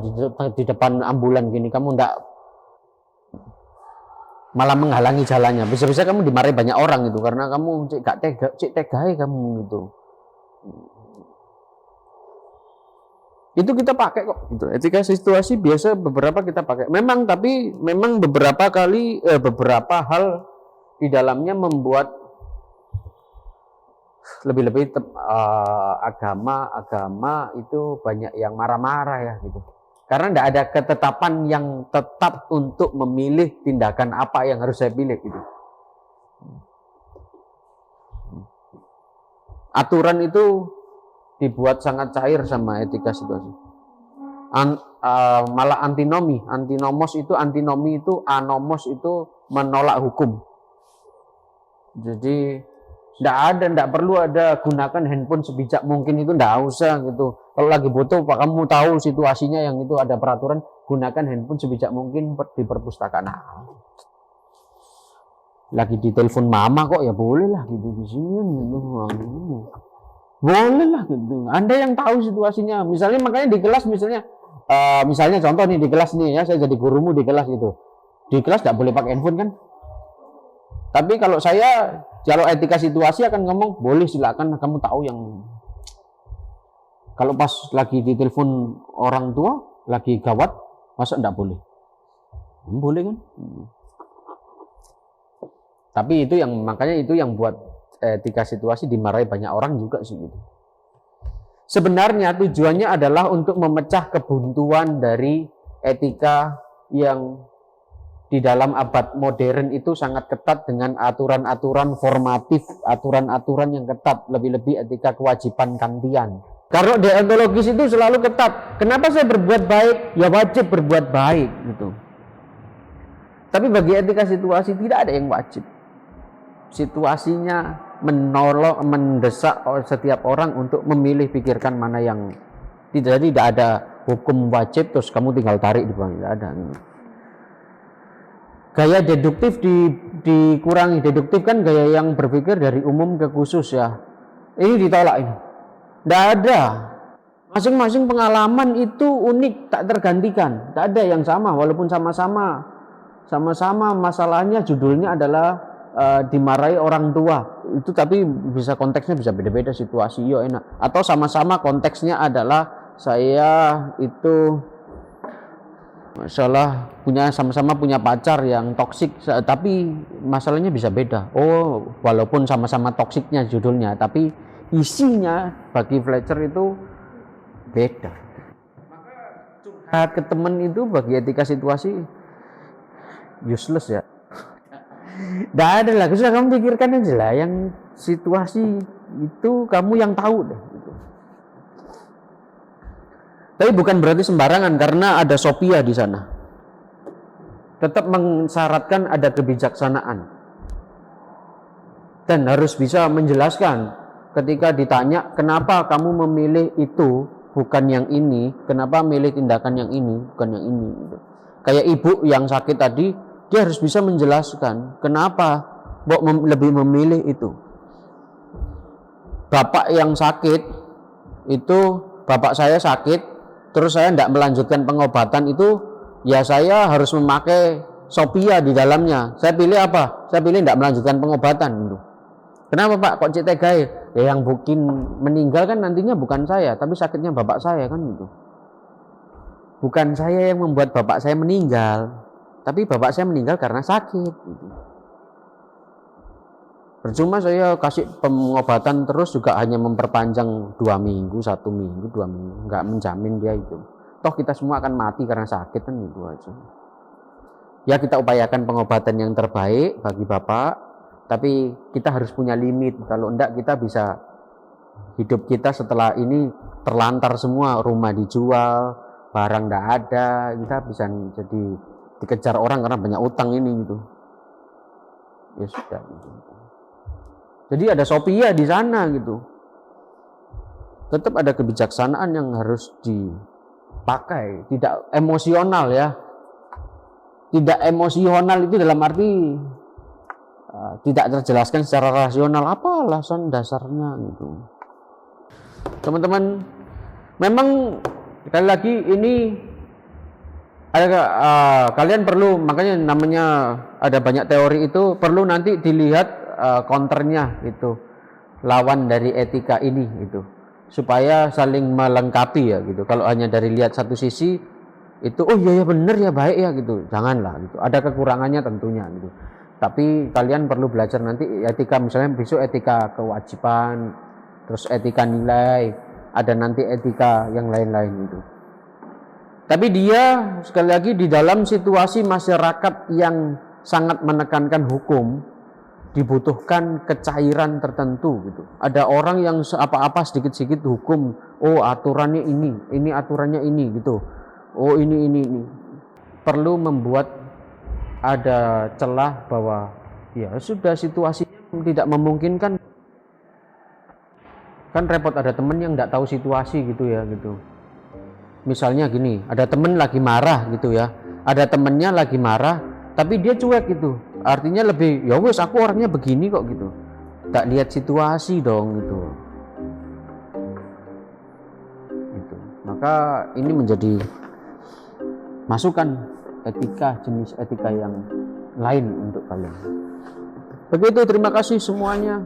di depan ambulan gini, kamu nggak malah menghalangi jalannya. Bisa-bisa kamu dimarahi banyak orang gitu karena kamu cek tegai kamu gitu. Itu kita pakai kok gitu. Etika situasi biasa beberapa kita pakai. Memang beberapa kali beberapa hal di dalamnya membuat lebih-lebih agama itu banyak yang marah-marah ya gitu. Karena tidak ada ketetapan yang tetap untuk memilih tindakan apa yang harus saya pilih gitu. Aturan itu dibuat sangat cair sama etika situasi. Malah antinomi, antinomi itu anomos itu menolak hukum. Jadi tidak perlu ada gunakan handphone sebijak mungkin, itu tidak usah gitu. Kalau lagi butuh, Pak, kamu tahu situasinya yang itu ada peraturan, gunakan handphone sebijak mungkin di perpustakaan. Lagi di telepon mama kok ya boleh lah gitu di sini gitu. Boleh lah gitu. Anda yang tahu situasinya. Misalnya makanya di kelas misalnya contoh nih di kelas nih ya, saya jadi gurumu di kelas gitu. Di kelas tidak boleh pakai handphone kan? Tapi kalau etika situasi akan ngomong, boleh silakan, kamu tahu yang kalau pas lagi ditelepon orang tua lagi gawat, masa tidak boleh? Boleh kan? Tapi makanya itu yang buat etika situasi dimarahi banyak orang juga sih gitu. Sebenarnya tujuannya adalah untuk memecah kebuntuan dari etika yang di dalam abad modern itu sangat ketat dengan aturan-aturan formatif, aturan-aturan yang ketat, lebih-lebih etika kewajiban kantian. Karena deontologis itu selalu ketat. Kenapa saya berbuat baik? Ya wajib berbuat baik gitu. Tapi bagi etika situasi tidak ada yang wajib. Situasinya mendesak setiap orang untuk memilih, pikirkan mana yang tidak ada hukum wajib terus kamu tinggal tarik di bawah, tidak ada. Gaya deduktif dikurangi. Deduktif kan gaya yang berpikir dari umum ke khusus ya. Ini ditolak ini. Tidak ada. Masing-masing pengalaman itu unik, tak tergantikan. Tidak ada yang sama walaupun sama-sama masalahnya judulnya adalah dimarahi orang tua. Itu tapi bisa konteksnya bisa beda-beda situasi. Yo enak. Atau sama-sama konteksnya adalah saya itu masalah sama-sama punya pacar yang toksik, tapi masalahnya bisa beda. Oh, walaupun sama-sama toksiknya judulnya, tapi isinya bagi Fletcher itu beda. Maka ke teman itu bagi etika situasi useless ya. Tidak ada lah, sudah kamu pikirkan aja lah, yang situasi itu kamu yang tahu deh. Tapi bukan berarti sembarangan karena ada Sophia di sana. Tetap mensyaratkan ada kebijaksanaan. Dan harus bisa menjelaskan ketika ditanya kenapa kamu memilih itu bukan yang ini, kenapa memilih tindakan yang ini bukan yang ini. Kayak ibu yang sakit tadi, dia harus bisa menjelaskan kenapa lebih memilih itu. Bapak yang sakit itu, bapak saya sakit terus saya tidak melanjutkan pengobatan itu, ya saya harus memakai Sophia di dalamnya. Saya pilih apa? Saya pilih tidak melanjutkan pengobatan gitu. Kenapa Pak kok cek tegai? Ya yang bikin meninggal kan nantinya bukan saya, tapi sakitnya bapak saya kan gitu. Bukan saya yang membuat bapak saya meninggal, tapi bapak saya meninggal karena sakit gitu. Percuma saya kasih pengobatan terus juga hanya memperpanjang 2 minggu, 1 minggu, 2 minggu, nggak menjamin dia itu. Toh kita semua akan mati karena sakit kan gitu aja. Ya kita upayakan pengobatan yang terbaik bagi bapak, tapi kita harus punya limit. Kalau enggak kita bisa hidup kita setelah ini terlantar semua, rumah dijual, barang enggak ada, kita bisa jadi dikejar orang karena banyak utang ini gitu. Ya sudah. Jadi ada Sophia di sana gitu. Tetap ada kebijaksanaan yang harus dipakai, tidak emosional ya. Tidak emosional itu dalam arti tidak terjelaskan secara rasional apa alasan dasarnya gitu. Teman-teman, memang sekali lagi ini kalian perlu, makanya namanya ada banyak teori itu perlu nanti dilihat counternya itu, lawan dari etika ini itu, supaya saling melengkapi ya gitu. Kalau hanya dari lihat satu sisi itu, oh iya ya benar ya baik ya gitu, janganlah gitu. Ada kekurangannya tentunya gitu. Tapi kalian perlu belajar nanti etika, misalnya besok etika kewajiban, terus etika nilai, ada nanti etika yang lain-lain itu. Tapi dia sekali lagi di dalam situasi masyarakat yang sangat menekankan hukum, dibutuhkan kecairan tertentu gitu. Ada orang yang apa-apa sedikit-sedikit hukum, oh aturannya ini aturannya ini gitu. Oh ini. Perlu membuat ada celah bahwa ya sudah situasinya tidak memungkinkan. Kan repot ada temen yang nggak tahu situasi gitu ya gitu. Misalnya gini, ada temen lagi marah gitu ya. Ada temennya lagi marah, tapi dia cuek gitu. Artinya lebih, ya wes aku orangnya begini kok gitu. Tak lihat situasi dong gitu. Maka ini menjadi masukan etika, jenis etika yang lain untuk kalian. Begitu, terima kasih semuanya.